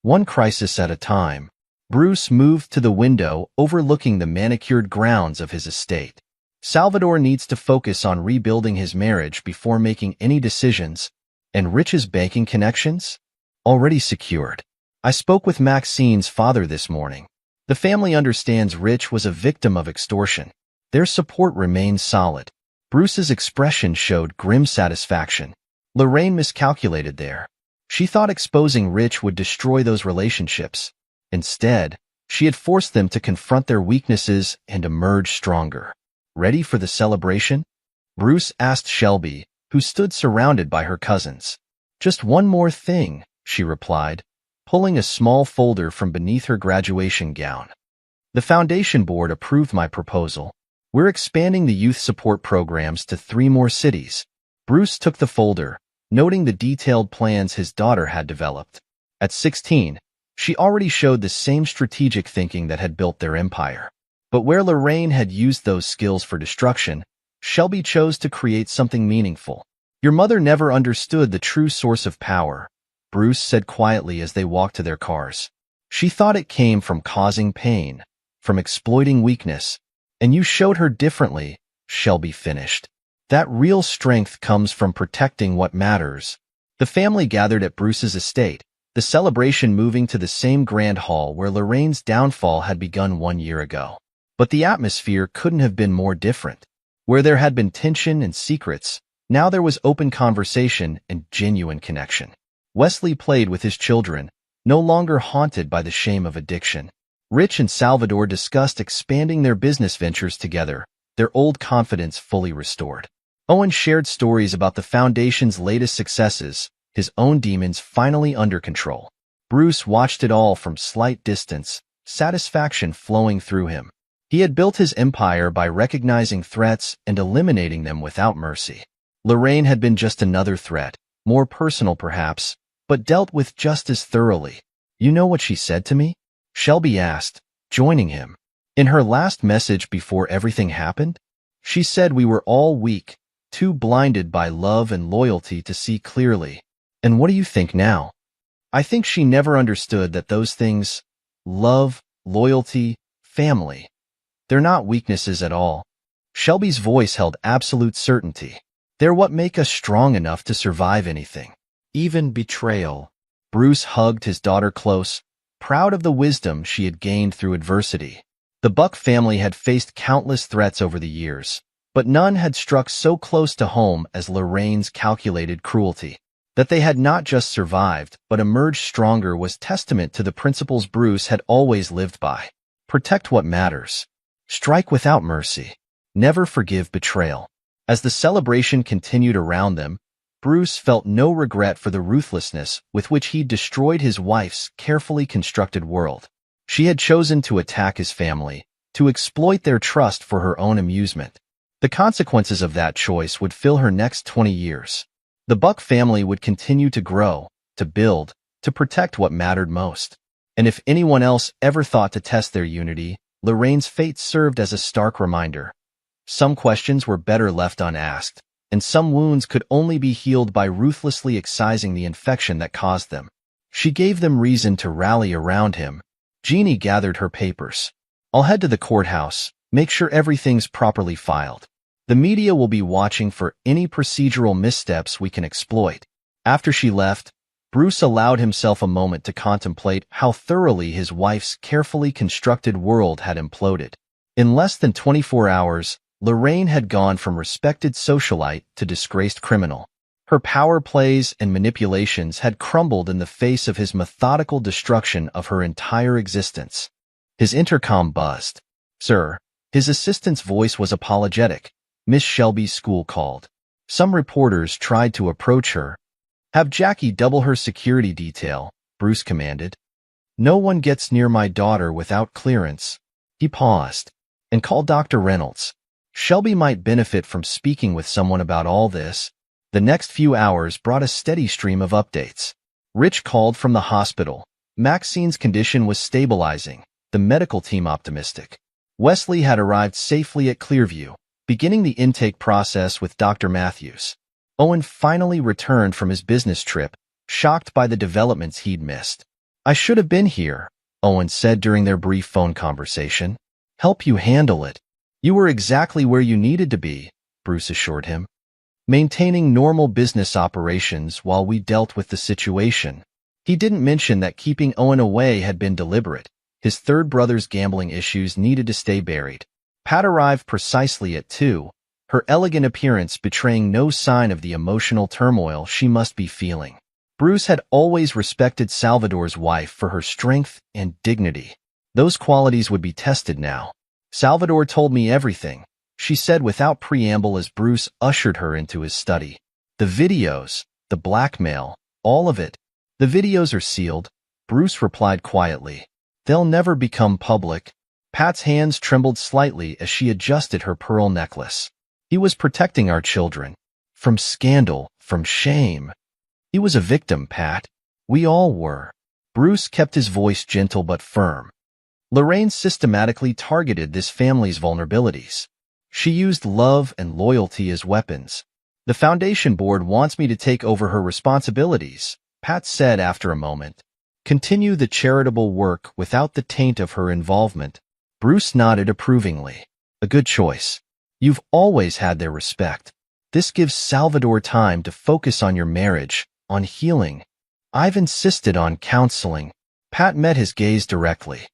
One crisis at a time. Bruce moved to the window overlooking the manicured grounds of his estate. Salvador needs to focus on rebuilding his marriage before making any decisions. And Rich's banking connections? Already secured. I spoke with Maxine's father this morning. The family understands Rich was a victim of extortion. Their support remains solid. Bruce's expression showed grim satisfaction. Lorraine miscalculated there. She thought exposing Rich would destroy those relationships. Instead, she had forced them to confront their weaknesses and emerge stronger. Ready for the celebration? Bruce asked Shelby, who stood surrounded by her cousins. Just one more thing, she replied, pulling a small folder from beneath her graduation gown. The foundation board approved my proposal. We're expanding the youth support programs to 3 more cities. Bruce took the folder, noting the detailed plans his daughter had developed. At 16, she already showed the same strategic thinking that had built their empire. But where Lorraine had used those skills for destruction, Shelby chose to create something meaningful. Your mother never understood the true source of power, Bruce said quietly as they walked to their cars. She thought it came from causing pain, from exploiting weakness, and you showed her differently, Shelby finished. That real strength comes from protecting what matters. The family gathered at Bruce's estate, the celebration moving to the same grand hall where Lorraine's downfall had begun 1 year ago. But the atmosphere couldn't have been more different. Where there had been tension and secrets, now there was open conversation and genuine connection. Wesley played with his children, no longer haunted by the shame of addiction. Rich and Salvador discussed expanding their business ventures together, their old confidence fully restored. Owen shared stories about the Foundation's latest successes, his own demons finally under control. Bruce watched it all from slight distance, satisfaction flowing through him. He had built his empire by recognizing threats and eliminating them without mercy. Lorraine had been just another threat, more personal perhaps, but dealt with just as thoroughly. You know what she said to me? Shelby asked, joining him. In her last message before everything happened? She said we were all weak, too blinded by love and loyalty to see clearly. And what do you think now? I think she never understood that those things, love, loyalty, family, they're not weaknesses at all. Shelby's voice held absolute certainty. They're what make us strong enough to survive anything, even betrayal. Bruce hugged his daughter close, proud of the wisdom she had gained through adversity. The Buck family had faced countless threats over the years, but none had struck so close to home as Lorraine's calculated cruelty. That they had not just survived, but emerged stronger was testament to the principles Bruce had always lived by. Protect what matters. Strike without mercy. Never forgive betrayal. As the celebration continued around them, Bruce felt no regret for the ruthlessness with which he destroyed his wife's carefully constructed world. She had chosen to attack his family, to exploit their trust for her own amusement. The consequences of that choice would fill her next 20 years. The Buck family would continue to grow, to build, to protect what mattered most. And if anyone else ever thought to test their unity, Lorraine's fate served as a stark reminder. Some questions were better left unasked, and some wounds could only be healed by ruthlessly excising the infection that caused them. She gave them reason to rally around him. Jeannie gathered her papers. I'll head to the courthouse, make sure everything's properly filed. The media will be watching for any procedural missteps we can exploit. After she left, Bruce allowed himself a moment to contemplate how thoroughly his wife's carefully constructed world had imploded. In less than 24 hours, Lorraine had gone from respected socialite to disgraced criminal. Her power plays and manipulations had crumbled in the face of his methodical destruction of her entire existence. His intercom buzzed. Sir, his assistant's voice was apologetic. Miss Shelby's school called. Some reporters tried to approach her. Have Jackie double her security detail, Bruce commanded. No one gets near my daughter without clearance. He paused. And call Dr. Reynolds. Shelby might benefit from speaking with someone about all this. The next few hours brought a steady stream of updates. Rich called from the hospital. Maxine's condition was stabilizing, the medical team optimistic. Wesley had arrived safely at Clearview. beginning the intake process with Dr. Matthews. Owen finally returned from his business trip, shocked by the developments he'd missed. "I should have been here," Owen said during their brief phone conversation. "Help you handle it." "You were exactly where you needed to be," Bruce assured him, maintaining normal business operations while we dealt with the situation. He didn't mention that keeping Owen away had been deliberate. His third brother's gambling issues needed to stay buried. Pat arrived precisely at 2, her elegant appearance betraying no sign of the emotional turmoil she must be feeling. Bruce had always respected Salvador's wife for her strength and dignity. Those qualities would be tested now. "Salvador told me everything," she said without preamble as Bruce ushered her into his study. "The videos, the blackmail, all of it." "The videos are sealed," Bruce replied quietly. "They'll never become public." Pat's hands trembled slightly as she adjusted her pearl necklace. "He was protecting our children. From scandal, from shame. He was a victim, Pat. We all were." Bruce kept his voice gentle but firm. "Lorraine systematically targeted this family's vulnerabilities. She used love and loyalty as weapons. The foundation board wants me to take over her responsibilities," Pat said after a moment. "Continue the charitable work without the taint of her involvement." Bruce nodded approvingly. "A good choice. You've always had their respect. This gives Salvador time to focus on your marriage, on healing. I've insisted on counseling." Pat met his gaze directly.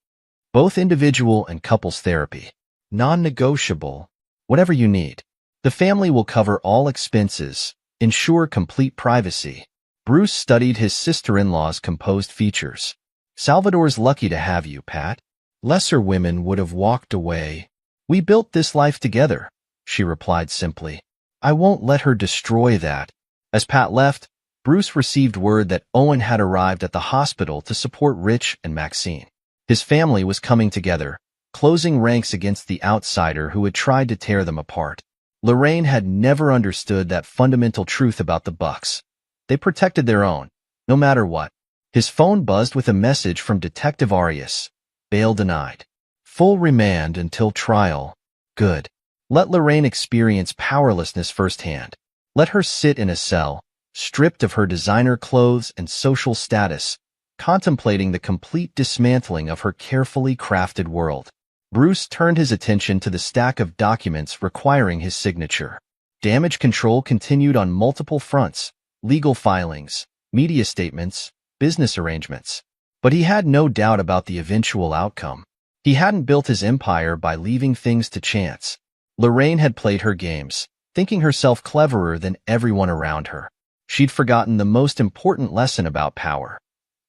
"Both individual and couples therapy. Non-negotiable. Whatever you need. The family will cover all expenses, ensure complete privacy." Bruce studied his sister-in-law's composed features. "Salvador's lucky to have you, Pat. Lesser women would have walked away." "We built this life together," she replied simply. "I won't let her destroy that." As Pat left, Bruce received word that Owen had arrived at the hospital to support Rich and Maxine. His family was coming together, closing ranks against the outsider who had tried to tear them apart. Lorraine had never understood that fundamental truth about the Bucks. They protected their own, no matter what. His phone buzzed with a message from Detective Arias. "Bail denied. Full remand until trial." Good. Let Lorraine experience powerlessness firsthand. Let her sit in a cell, stripped of her designer clothes and social status, contemplating the complete dismantling of her carefully crafted world. Bruce turned his attention to the stack of documents requiring his signature. Damage control continued on multiple fronts: legal filings, media statements, business arrangements. But he had no doubt about the eventual outcome. He hadn't built his empire by leaving things to chance. Lorraine had played her games, thinking herself cleverer than everyone around her. She'd forgotten the most important lesson about power.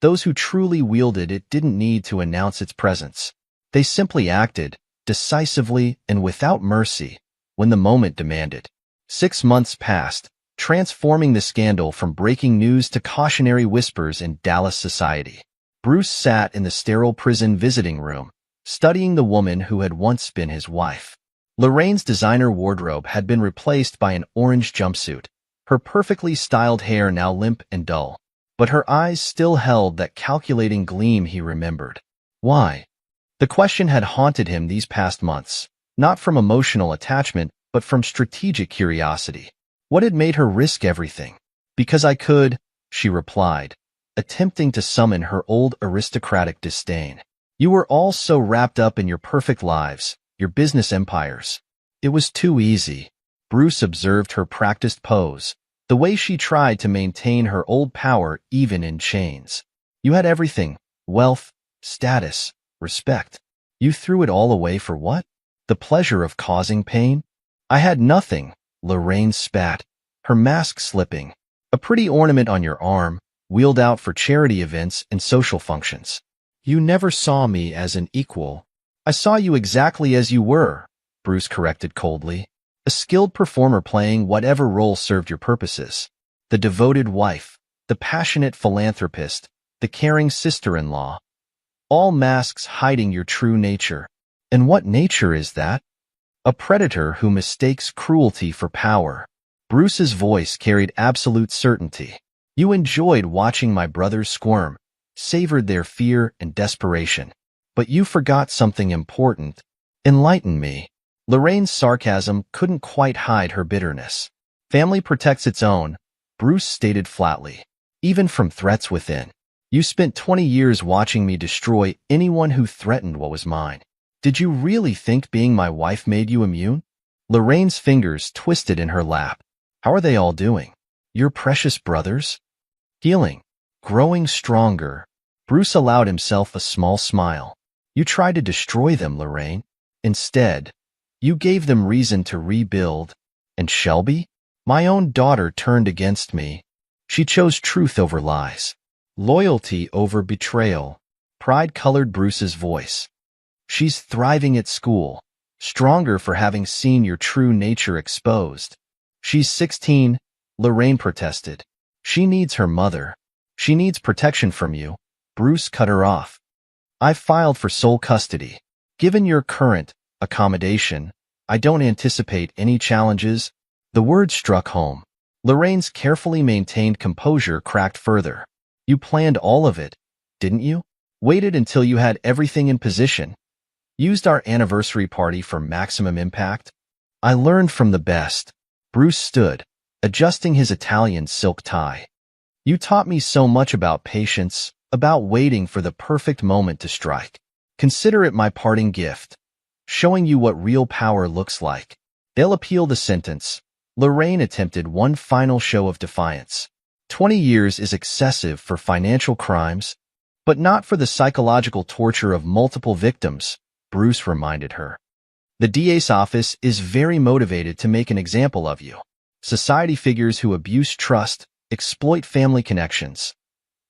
Those who truly wielded it didn't need to announce its presence. They simply acted, decisively and without mercy, when the moment demanded. 6 months passed, transforming the scandal from breaking news to cautionary whispers in Dallas society. Bruce sat in the sterile prison visiting room, studying the woman who had once been his wife. Lorraine's designer wardrobe had been replaced by an orange jumpsuit, her perfectly styled hair now limp and dull. But her eyes still held that calculating gleam he remembered. Why? The question had haunted him these past months, not from emotional attachment, but from strategic curiosity. What had made her risk everything? "Because I could," she replied, attempting to summon her old aristocratic disdain. "You were all so wrapped up in your perfect lives, your business empires. It was too easy." Bruce observed her practiced pose, the way she tried to maintain her old power even in chains. "You had everything: wealth, status, respect. You threw it all away for what? The pleasure of causing pain?" "I had nothing," Lorraine spat, her mask slipping. "A pretty ornament on your arm, wheeled out for charity events and social functions. You never saw me as an equal." "I saw you exactly as you were," Bruce corrected coldly. "A skilled performer playing whatever role served your purposes. The devoted wife, the passionate philanthropist, the caring sister-in-law. All masks hiding your true nature. And what nature is that? A predator who mistakes cruelty for power." Bruce's voice carried absolute certainty. "You enjoyed watching my brothers squirm, savored their fear and desperation. But you forgot something important. Enlighten me." Lorraine's sarcasm couldn't quite hide her bitterness. Family protects its own, Bruce stated flatly. Even from threats within. You spent 20 years watching me destroy anyone who threatened what was mine. Did you really think being my wife made you immune? Lorraine's fingers twisted in her lap. How are they all doing? Your precious brothers? Healing. Growing stronger. Bruce allowed himself a small smile. You tried to destroy them, Lorraine. Instead, you gave them reason to rebuild. And Shelby? My own daughter turned against me. She chose truth over lies. Loyalty over betrayal. Pride colored Bruce's voice. She's thriving at school, stronger for having seen your true nature exposed. She's 16, Lorraine protested. She needs her mother. She needs protection from you. Bruce cut her off. I've filed for sole custody. Given your current accommodation, I don't anticipate any challenges. The word struck home. Lorraine's carefully maintained composure cracked further. You planned all of it, didn't you? Waited until you had everything in position. Used our anniversary party for maximum impact? I learned from the best. Bruce stood, adjusting his Italian silk tie. You taught me so much about patience, about waiting for the perfect moment to strike. Consider it my parting gift, showing you what real power looks like. They'll appeal the sentence. Lorraine attempted one final show of defiance. 20 years is excessive for financial crimes, but not for the psychological torture of multiple victims, Bruce reminded her. The DA's office is very motivated to make an example of you. Society figures who abuse trust, exploit family connections.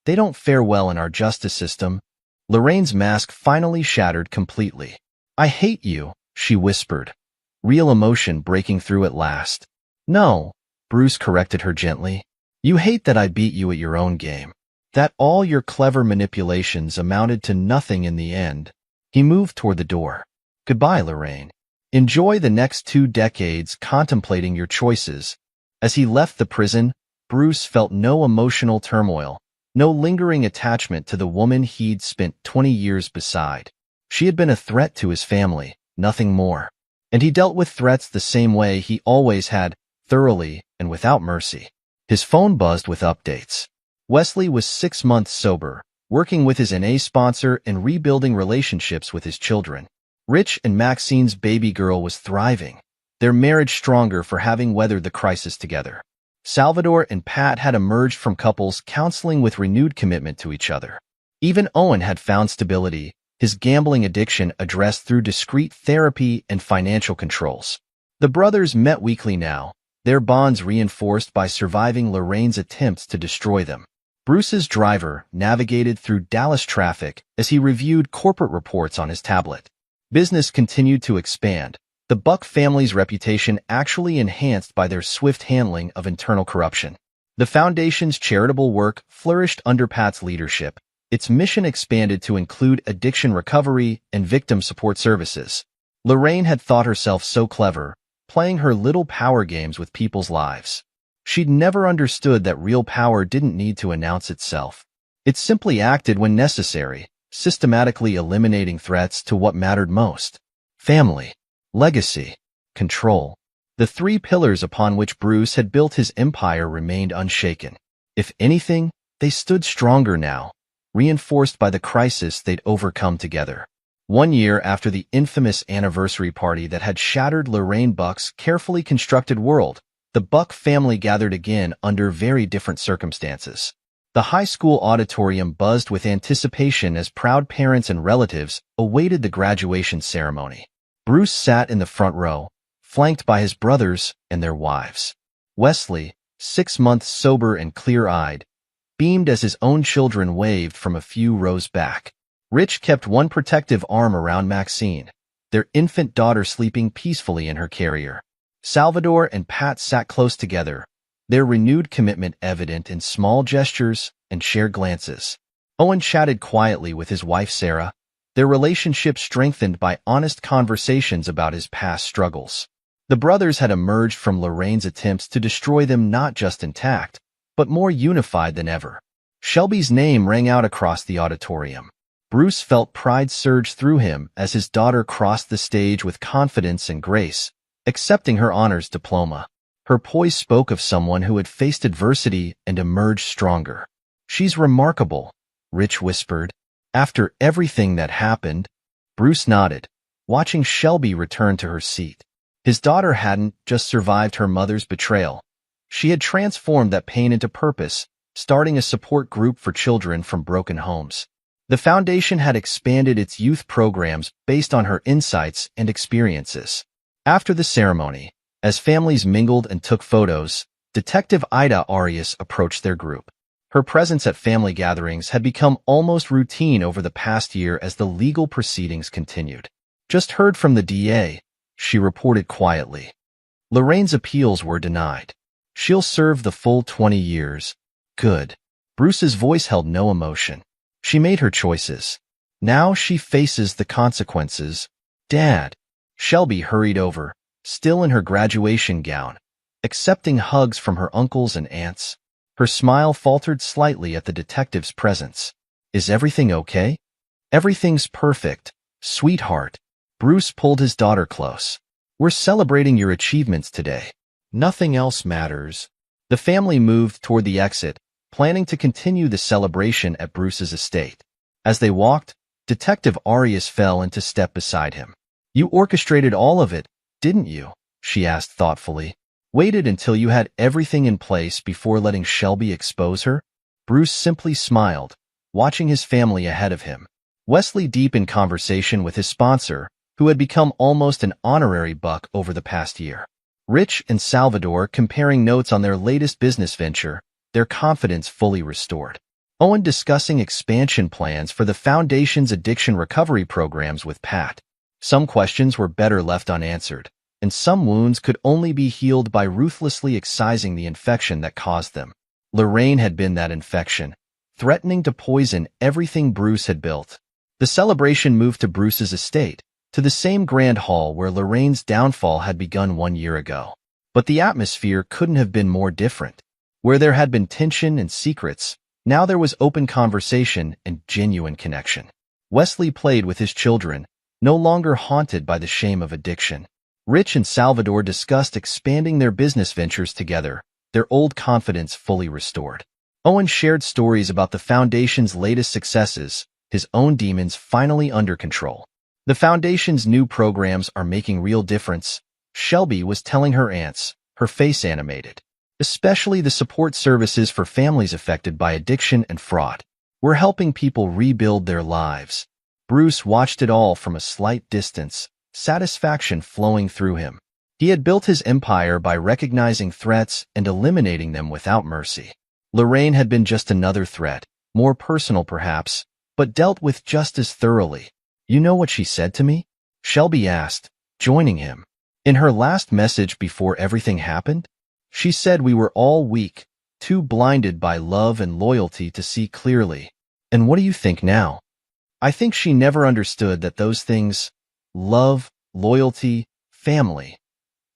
They don't fare well in our justice system. Lorraine's mask finally shattered completely. I hate you, she whispered, real emotion breaking through at last. No, Bruce corrected her gently. You hate that I beat you at your own game. That all your clever manipulations amounted to nothing in the end. He moved toward the door. Goodbye, Lorraine. Enjoy the next 2 decades contemplating your choices. As he left the prison, Bruce felt no emotional turmoil, no lingering attachment to the woman he'd spent 20 years beside. She had been a threat to his family, nothing more. And he dealt with threats the same way he always had, thoroughly and without mercy. His phone buzzed with updates. Wesley was 6 months sober, working with his NA sponsor and rebuilding relationships with his children. Rich and Maxine's baby girl was thriving, their marriage stronger for having weathered the crisis together. Salvador and Pat had emerged from couples counseling with renewed commitment to each other. Even Owen had found stability, his gambling addiction addressed through discreet therapy and financial controls. The brothers met weekly now, their bonds reinforced by surviving Lorraine's attempts to destroy them. Bruce's driver navigated through Dallas traffic as he reviewed corporate reports on his tablet. Business continued to expand, the Buck family's reputation actually enhanced by their swift handling of internal corruption. The foundation's charitable work flourished under Pat's leadership. Its mission expanded to include addiction recovery and victim support services. Lorraine had thought herself so clever, playing her little power games with people's lives. She'd never understood that real power didn't need to announce itself. It simply acted when necessary, systematically eliminating threats to what mattered most. Family, legacy, control. The 3 pillars upon which Bruce had built his empire remained unshaken. If anything, they stood stronger now, reinforced by the crisis they'd overcome together. 1 year after the infamous anniversary party that had shattered Lorraine Buck's carefully constructed world, the Buck family gathered again under very different circumstances. The high school auditorium buzzed with anticipation as proud parents and relatives awaited the graduation ceremony. Bruce sat in the front row, flanked by his brothers and their wives. Wesley, 6 months sober and clear-eyed, beamed as his own children waved from a few rows back. Rich kept one protective arm around Maxine, their infant daughter sleeping peacefully in her carrier. Salvador and Pat sat close together, their renewed commitment evident in small gestures and shared glances. Owen chatted quietly with his wife Sarah, their relationship strengthened by honest conversations about his past struggles. The brothers had emerged from Lorraine's attempts to destroy them not just intact, but more unified than ever. Shelby's name rang out across the auditorium. Bruce felt pride surge through him as his daughter crossed the stage with confidence and grace, accepting her honors diploma. Her poise spoke of someone who had faced adversity and emerged stronger. "She's remarkable," Rich whispered. After everything that happened, Bruce nodded, watching Shelby return to her seat. His daughter hadn't just survived her mother's betrayal. She had transformed that pain into purpose, starting a support group for children from broken homes. The foundation had expanded its youth programs based on her insights and experiences. After the ceremony, as families mingled and took photos, Detective Ida Arias approached their group. Her presence at family gatherings had become almost routine over the past year as the legal proceedings continued. "Just heard from the DA," she reported quietly. "Lorraine's appeals were denied. She'll serve the full 20 years. Good." Bruce's voice held no emotion. "She made her choices. Now she faces the consequences." "Dad." Shelby hurried over, still in her graduation gown, accepting hugs from her uncles and aunts. Her smile faltered slightly at the detective's presence. "Is everything okay?" "Everything's perfect, sweetheart." Bruce pulled his daughter close. "We're celebrating your achievements today. Nothing else matters." The family moved toward the exit, planning to continue the celebration at Bruce's estate. As they walked, Detective Arias fell into step beside him. "You orchestrated all of it, didn't you?" she asked thoughtfully. "Waited until you had everything in place before letting Shelby expose her?" Bruce simply smiled, watching his family ahead of him. Wesley deep in conversation with his sponsor, who had become almost an honorary buck over the past year. Rich and Salvador comparing notes on their latest business venture, their confidence fully restored. Owen discussing expansion plans for the Foundation's addiction recovery programs with Pat. Some questions were better left unanswered, and some wounds could only be healed by ruthlessly excising the infection that caused them. Lorraine had been that infection, threatening to poison everything Bruce had built. The celebration moved to Bruce's estate, to the same grand hall where Lorraine's downfall had begun 1 year ago. But the atmosphere couldn't have been more different. Where there had been tension and secrets, now there was open conversation and genuine connection. Wesley played with his children, no longer haunted by the shame of addiction. Rich and Salvador discussed expanding their business ventures together, their old confidence fully restored. Owen shared stories about the Foundation's latest successes, his own demons finally under control. "The Foundation's new programs are making real difference," Shelby was telling her aunts, her face animated. "Especially the support services for families affected by addiction and fraud. We're helping people rebuild their lives." Bruce watched it all from a slight distance, satisfaction flowing through him. He had built his empire by recognizing threats and eliminating them without mercy. Lorraine had been just another threat, more personal perhaps, but dealt with just as thoroughly. "You know what she said to me?" Shelby asked, joining him. "In her last message before everything happened? She said we were all weak, too blinded by love and loyalty to see clearly. And what do you think now?" "I think she never understood that those things, love, loyalty, family,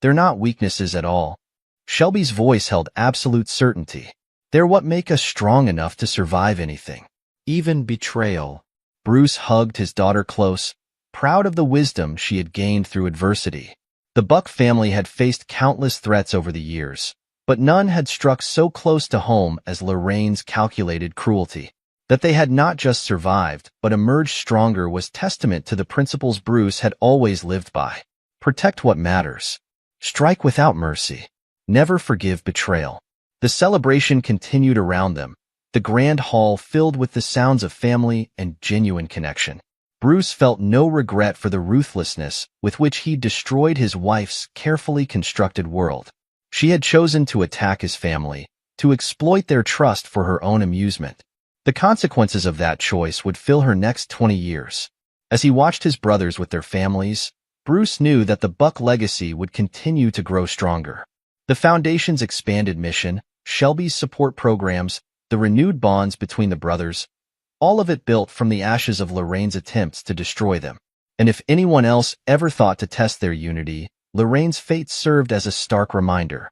they're not weaknesses at all." Shelby's voice held absolute certainty. "They're what make us strong enough to survive anything, even betrayal." Bruce hugged his daughter close, proud of the wisdom she had gained through adversity. The Buck family had faced countless threats over the years, but none had struck so close to home as Lorraine's calculated cruelty. That they had not just survived, but emerged stronger was testament to the principles Bruce had always lived by. Protect what matters. Strike without mercy. Never forgive betrayal. The celebration continued around them, the grand hall filled with the sounds of family and genuine connection. Bruce felt no regret for the ruthlessness with which he destroyed his wife's carefully constructed world. She had chosen to attack his family, to exploit their trust for her own amusement. The consequences of that choice would fill her next 20 years. As he watched his brothers with their families, Bruce knew that the Buck legacy would continue to grow stronger. The Foundation's expanded mission, Shelby's support programs, the renewed bonds between the brothers, all of it built from the ashes of Lorraine's attempts to destroy them. And if anyone else ever thought to test their unity, Lorraine's fate served as a stark reminder.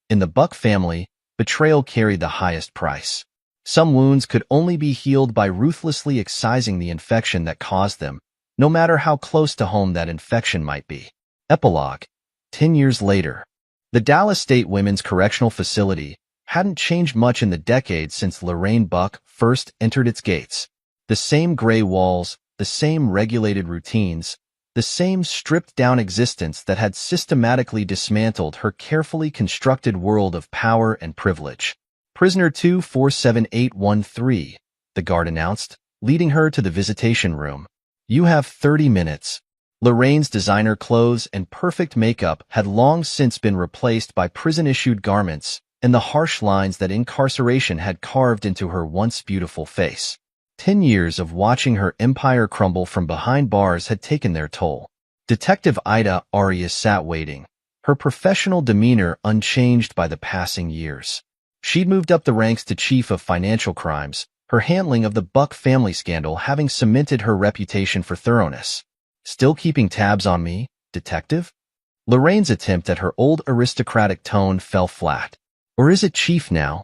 In the Buck family, betrayal carried the highest price. Some wounds could only be healed by ruthlessly excising the infection that caused them, no matter how close to home that infection might be. Epilogue. 10 years later. The Dallas State Women's Correctional Facility hadn't changed much in the decades since Lorraine Buck first entered its gates. The same gray walls, the same regulated routines, the same stripped-down existence that had systematically dismantled her carefully constructed world of power and privilege. Prisoner 247813, the guard announced, leading her to the visitation room. You have 30 minutes. Lorraine's designer clothes and perfect makeup had long since been replaced by prison-issued garments and the harsh lines that incarceration had carved into her once beautiful face. 10 years of watching her empire crumble from behind bars had taken their toll. Detective Ida Arias sat waiting, her professional demeanor unchanged by the passing years. She'd moved up the ranks to chief of financial crimes, her handling of the Buck family scandal having cemented her reputation for thoroughness. Still keeping tabs on me, detective? Lorraine's attempt at her old aristocratic tone fell flat. Or is it chief now?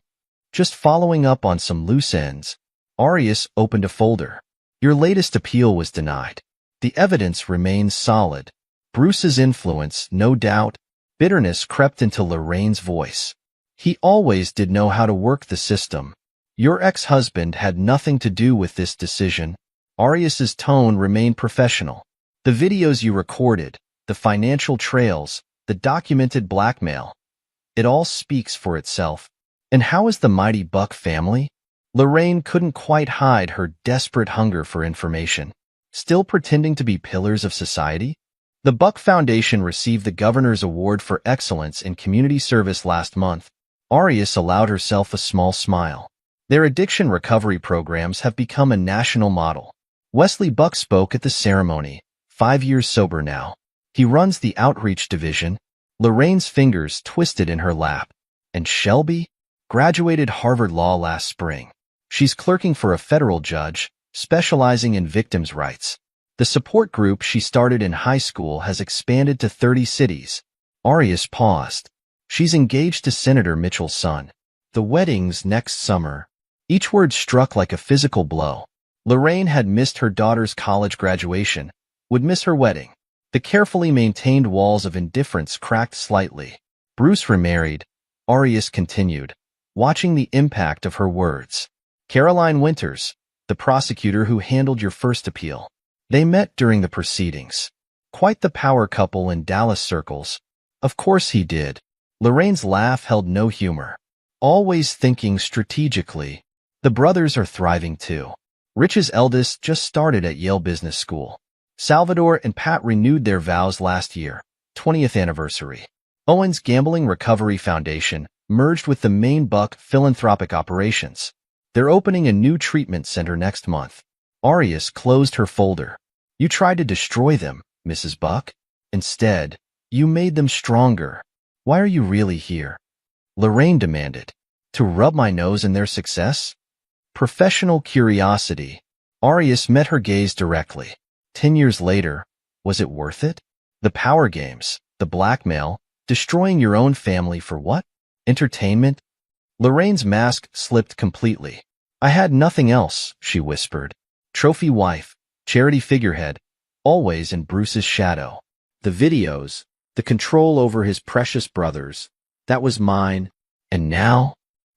Just following up on some loose ends. Arias opened a folder. Your latest appeal was denied. The evidence remains solid. Bruce's influence, no doubt. Bitterness crept into Lorraine's voice. He always did know how to work the system. Your ex-husband had nothing to do with this decision. Arias's tone remained professional. The videos you recorded, the financial trails, the documented blackmail, it all speaks for itself. And how is the mighty Buck family? Lorraine couldn't quite hide her desperate hunger for information. Still pretending to be pillars of society? The Buck Foundation received the Governor's Award for Excellence in Community Service last month. Arias allowed herself a small smile. Their addiction recovery programs have become a national model. Wesley Buck spoke at the ceremony, 5 years sober now. He runs the outreach division. Lorraine's fingers twisted in her lap. And Shelby? Graduated Harvard Law last spring. She's clerking for a federal judge, specializing in victims' rights. The support group she started in high school has expanded to 30 cities. Arias paused. She's engaged to Senator Mitchell's son. The wedding's next summer. Each word struck like a physical blow. Lorraine had missed her daughter's college graduation, would miss her wedding. The carefully maintained walls of indifference cracked slightly. Bruce remarried, Arias continued, watching the impact of her words. Caroline Winters, the prosecutor who handled your first appeal. They met during the proceedings. Quite the power couple in Dallas circles. Of course he did. Lorraine's laugh held no humor. Always thinking strategically. The brothers are thriving too. Rich's eldest just started at Yale Business School. Salvador and Pat renewed their vows last year, 20th anniversary. Owen's Gambling Recovery Foundation merged with the main Buck philanthropic operations. They're opening a new treatment center next month. Arias closed her folder. You tried to destroy them, Mrs. Buck. Instead, you made them stronger. Why are you really here? Lorraine demanded. To rub my nose in their success? Professional curiosity. Arias met her gaze directly. 10 years later, was it worth it? The power games, the blackmail, destroying your own family for what? Entertainment? Lorraine's mask slipped completely. I had nothing else, she whispered. Trophy wife, charity figurehead, always in Bruce's shadow. The videos, the control over his precious brothers, that was mine. And now?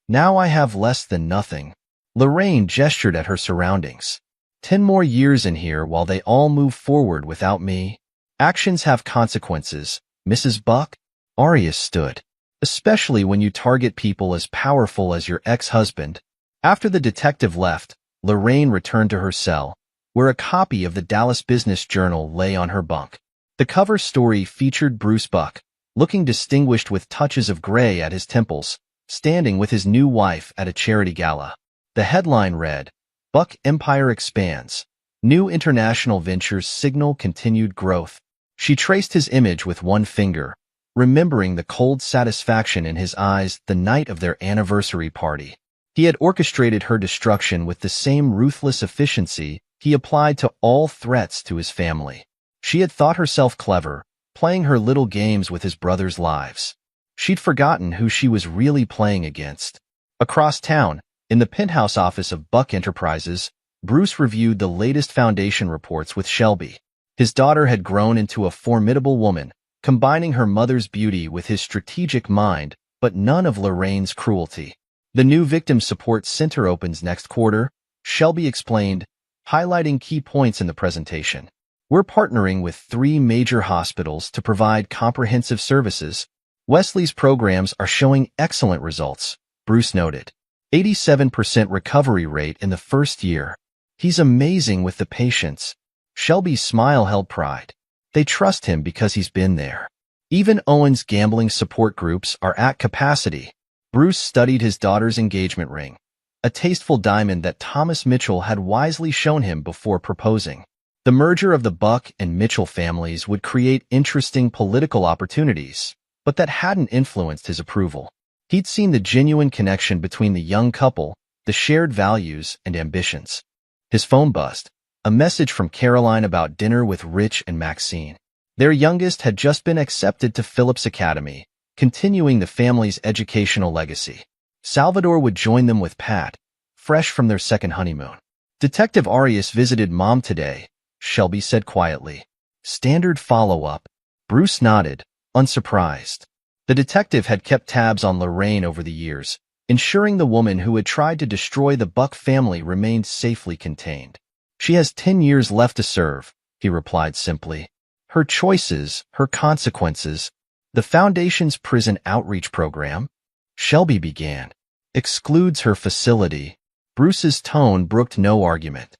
Now I have less than nothing. Lorraine gestured at her surroundings. 10 more years in here while they all move forward without me. Actions have consequences, Mrs. Buck. Arias stood. Especially when you target people as powerful as your ex-husband. After the detective left, Lorraine returned to her cell, where a copy of the Dallas Business Journal lay on her bunk. The cover story featured Bruce Buck, looking distinguished with touches of gray at his temples, standing with his new wife at a charity gala. The headline read, Buck Empire Expands. New international ventures signal continued growth. She traced his image with one finger, remembering the cold satisfaction in his eyes the night of their anniversary party. He had orchestrated her destruction with the same ruthless efficiency he applied to all threats to his family. She had thought herself clever, playing her little games with his brothers' lives. She'd forgotten who she was really playing against. Across town, In the penthouse office of Buck Enterprises, Bruce reviewed the latest foundation reports with Shelby. His daughter had grown into a formidable woman, combining her mother's beauty with his strategic mind, but none of Lorraine's cruelty. The new Victim Support Center opens next quarter, Shelby explained, highlighting key points in the presentation. We're partnering with 3 major hospitals to provide comprehensive services. Wesley's programs are showing excellent results, Bruce noted. 87% recovery rate in the first year. He's amazing with the patients. Shelby's smile held pride. They trust him because he's been there. Even Owen's gambling support groups are at capacity. Bruce studied his daughter's engagement ring, a tasteful diamond that Thomas Mitchell had wisely shown him before proposing. The merger of the Buck and Mitchell families would create interesting political opportunities, but that hadn't influenced his approval. He'd seen the genuine connection between the young couple, the shared values and ambitions. His phone buzzed. A message from Caroline about dinner with Rich and Maxine. Their youngest had just been accepted to Phillips Academy, continuing the family's educational legacy. Salvador would join them with Pat, fresh from their second honeymoon. Detective Arias visited Mom today, Shelby said quietly. Standard follow-up. Bruce nodded, unsurprised. The detective had kept tabs on Lorraine over the years, ensuring the woman who had tried to destroy the Buck family remained safely contained. She has 10 years left to serve, he replied simply. Her choices, her consequences. The Foundation's prison outreach program, Shelby began, excludes her facility. Bruce's tone brooked no argument.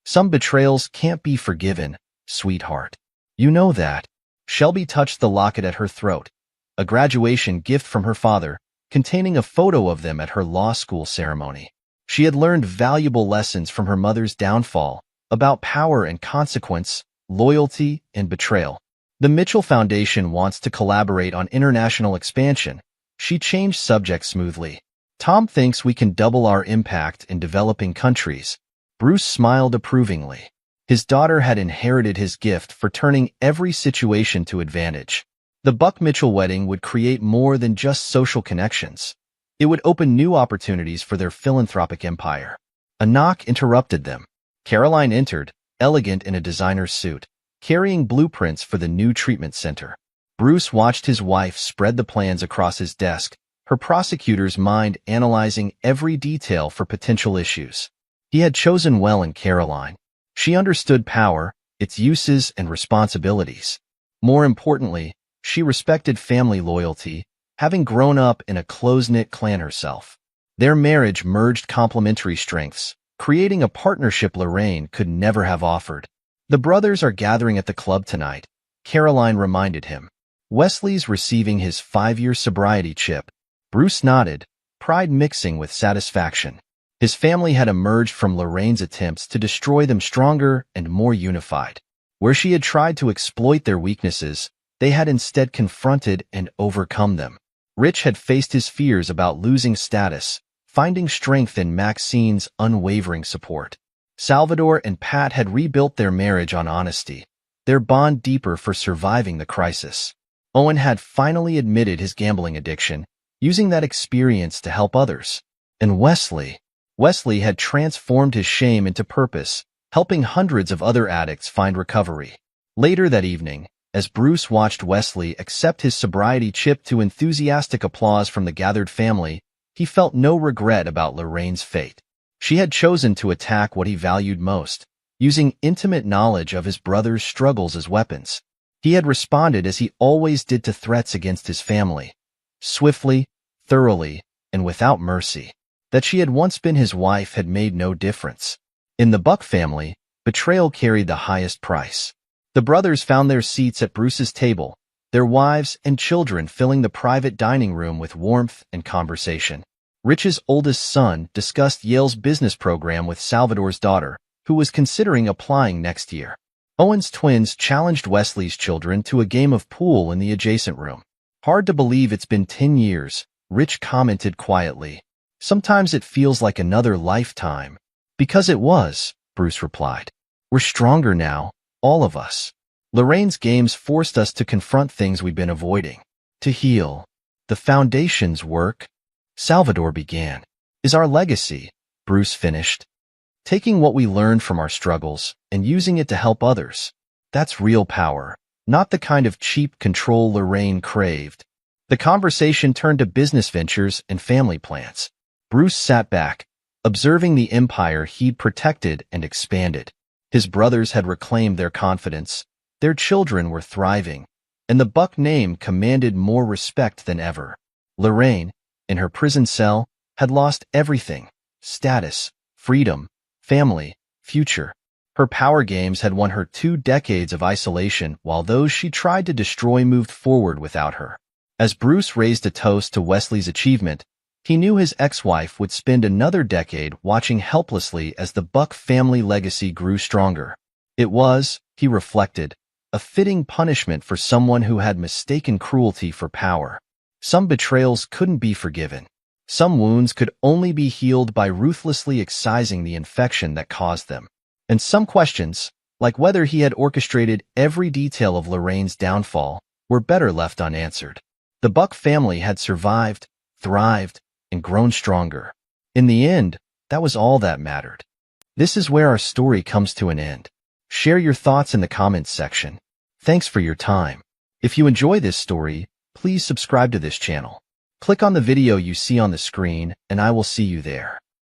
Some betrayals can't be forgiven, sweetheart. You know that. Shelby touched the locket at her throat, a graduation gift from her father, containing a photo of them at her law school ceremony. She had learned valuable lessons from her mother's downfall about power and consequence, loyalty and betrayal. The Mitchell Foundation wants to collaborate on international expansion. She changed subjects smoothly. Tom thinks we can double our impact in developing countries. Bruce smiled approvingly. His daughter had inherited his gift for turning every situation to advantage. The Buck Mitchell wedding would create more than just social connections. It would open new opportunities for their philanthropic empire. A knock interrupted them. Caroline entered, elegant in a designer's suit, carrying blueprints for the new treatment center. Bruce watched his wife spread the plans across his desk, her prosecutor's mind analyzing every detail for potential issues. He had chosen well in Caroline. She understood power, its uses and responsibilities. More importantly, she respected family loyalty, having grown up in a close-knit clan herself. Their marriage merged complementary strengths, creating a partnership Lorraine could never have offered. The brothers are gathering at the club tonight, Caroline reminded him. Wesley's receiving his 5-year sobriety chip. Bruce nodded, pride mixing with satisfaction. His family had emerged from Lorraine's attempts to destroy them stronger and more unified. Where she had tried to exploit their weaknesses, they had instead confronted and overcome them. Rich had faced his fears about losing status, finding strength in Maxine's unwavering support. Salvador and Pat had rebuilt their marriage on honesty, their bond deeper for surviving the crisis. Owen had finally admitted his gambling addiction, using that experience to help others. And Wesley had transformed his shame into purpose, helping hundreds of other addicts find recovery. Later that evening, as Bruce watched Wesley accept his sobriety chip to enthusiastic applause from the gathered family, he felt no regret about Lorraine's fate. She had chosen to attack what he valued most, using intimate knowledge of his brother's struggles as weapons. He had responded as he always did to threats against his family, swiftly, thoroughly, and without mercy. That she had once been his wife had made no difference. In the Buck family, betrayal carried the highest price. The brothers found their seats at Bruce's table, their wives and children filling the private dining room with warmth and conversation. Rich's oldest son discussed Yale's business program with Salvador's daughter, who was considering applying next year. Owen's twins challenged Wesley's children to a game of pool in the adjacent room. Hard to believe it's been 10 years, Rich commented quietly. Sometimes it feels like another lifetime. Because it was, Bruce replied. We're stronger now, all of us. Lorraine's games forced us to confront things we've been avoiding. To heal. The Foundation's work, Salvador began. is our legacy, Bruce finished. Taking what we learned from our struggles and using it to help others. That's real power, not the kind of cheap control Lorraine craved. The conversation turned to business ventures and family plans. Bruce sat back, observing the empire he'd protected and expanded. His brothers had reclaimed their confidence, their children were thriving, and the Buck name commanded more respect than ever. Lorraine, in her prison cell, had lost everything: status, freedom, family, future. Her power games had won her 2 decades of isolation, while those she tried to destroy moved forward without her. As Bruce raised a toast to Wesley's achievement, he knew his ex-wife would spend another decade watching helplessly as the Buck family legacy grew stronger. It was, he reflected, a fitting punishment for someone who had mistaken cruelty for power. Some betrayals couldn't be forgiven. Some wounds could only be healed by ruthlessly excising the infection that caused them. And some questions, like whether he had orchestrated every detail of Lorraine's downfall, were better left unanswered. The Buck family had survived, thrived, and grown stronger. In the end, that was all that mattered. This is where our story comes to an end. Share your thoughts in the comments section. Thanks for your time. If you enjoy this story, please subscribe to this channel. Click on the video you see on the screen, and I will see you there.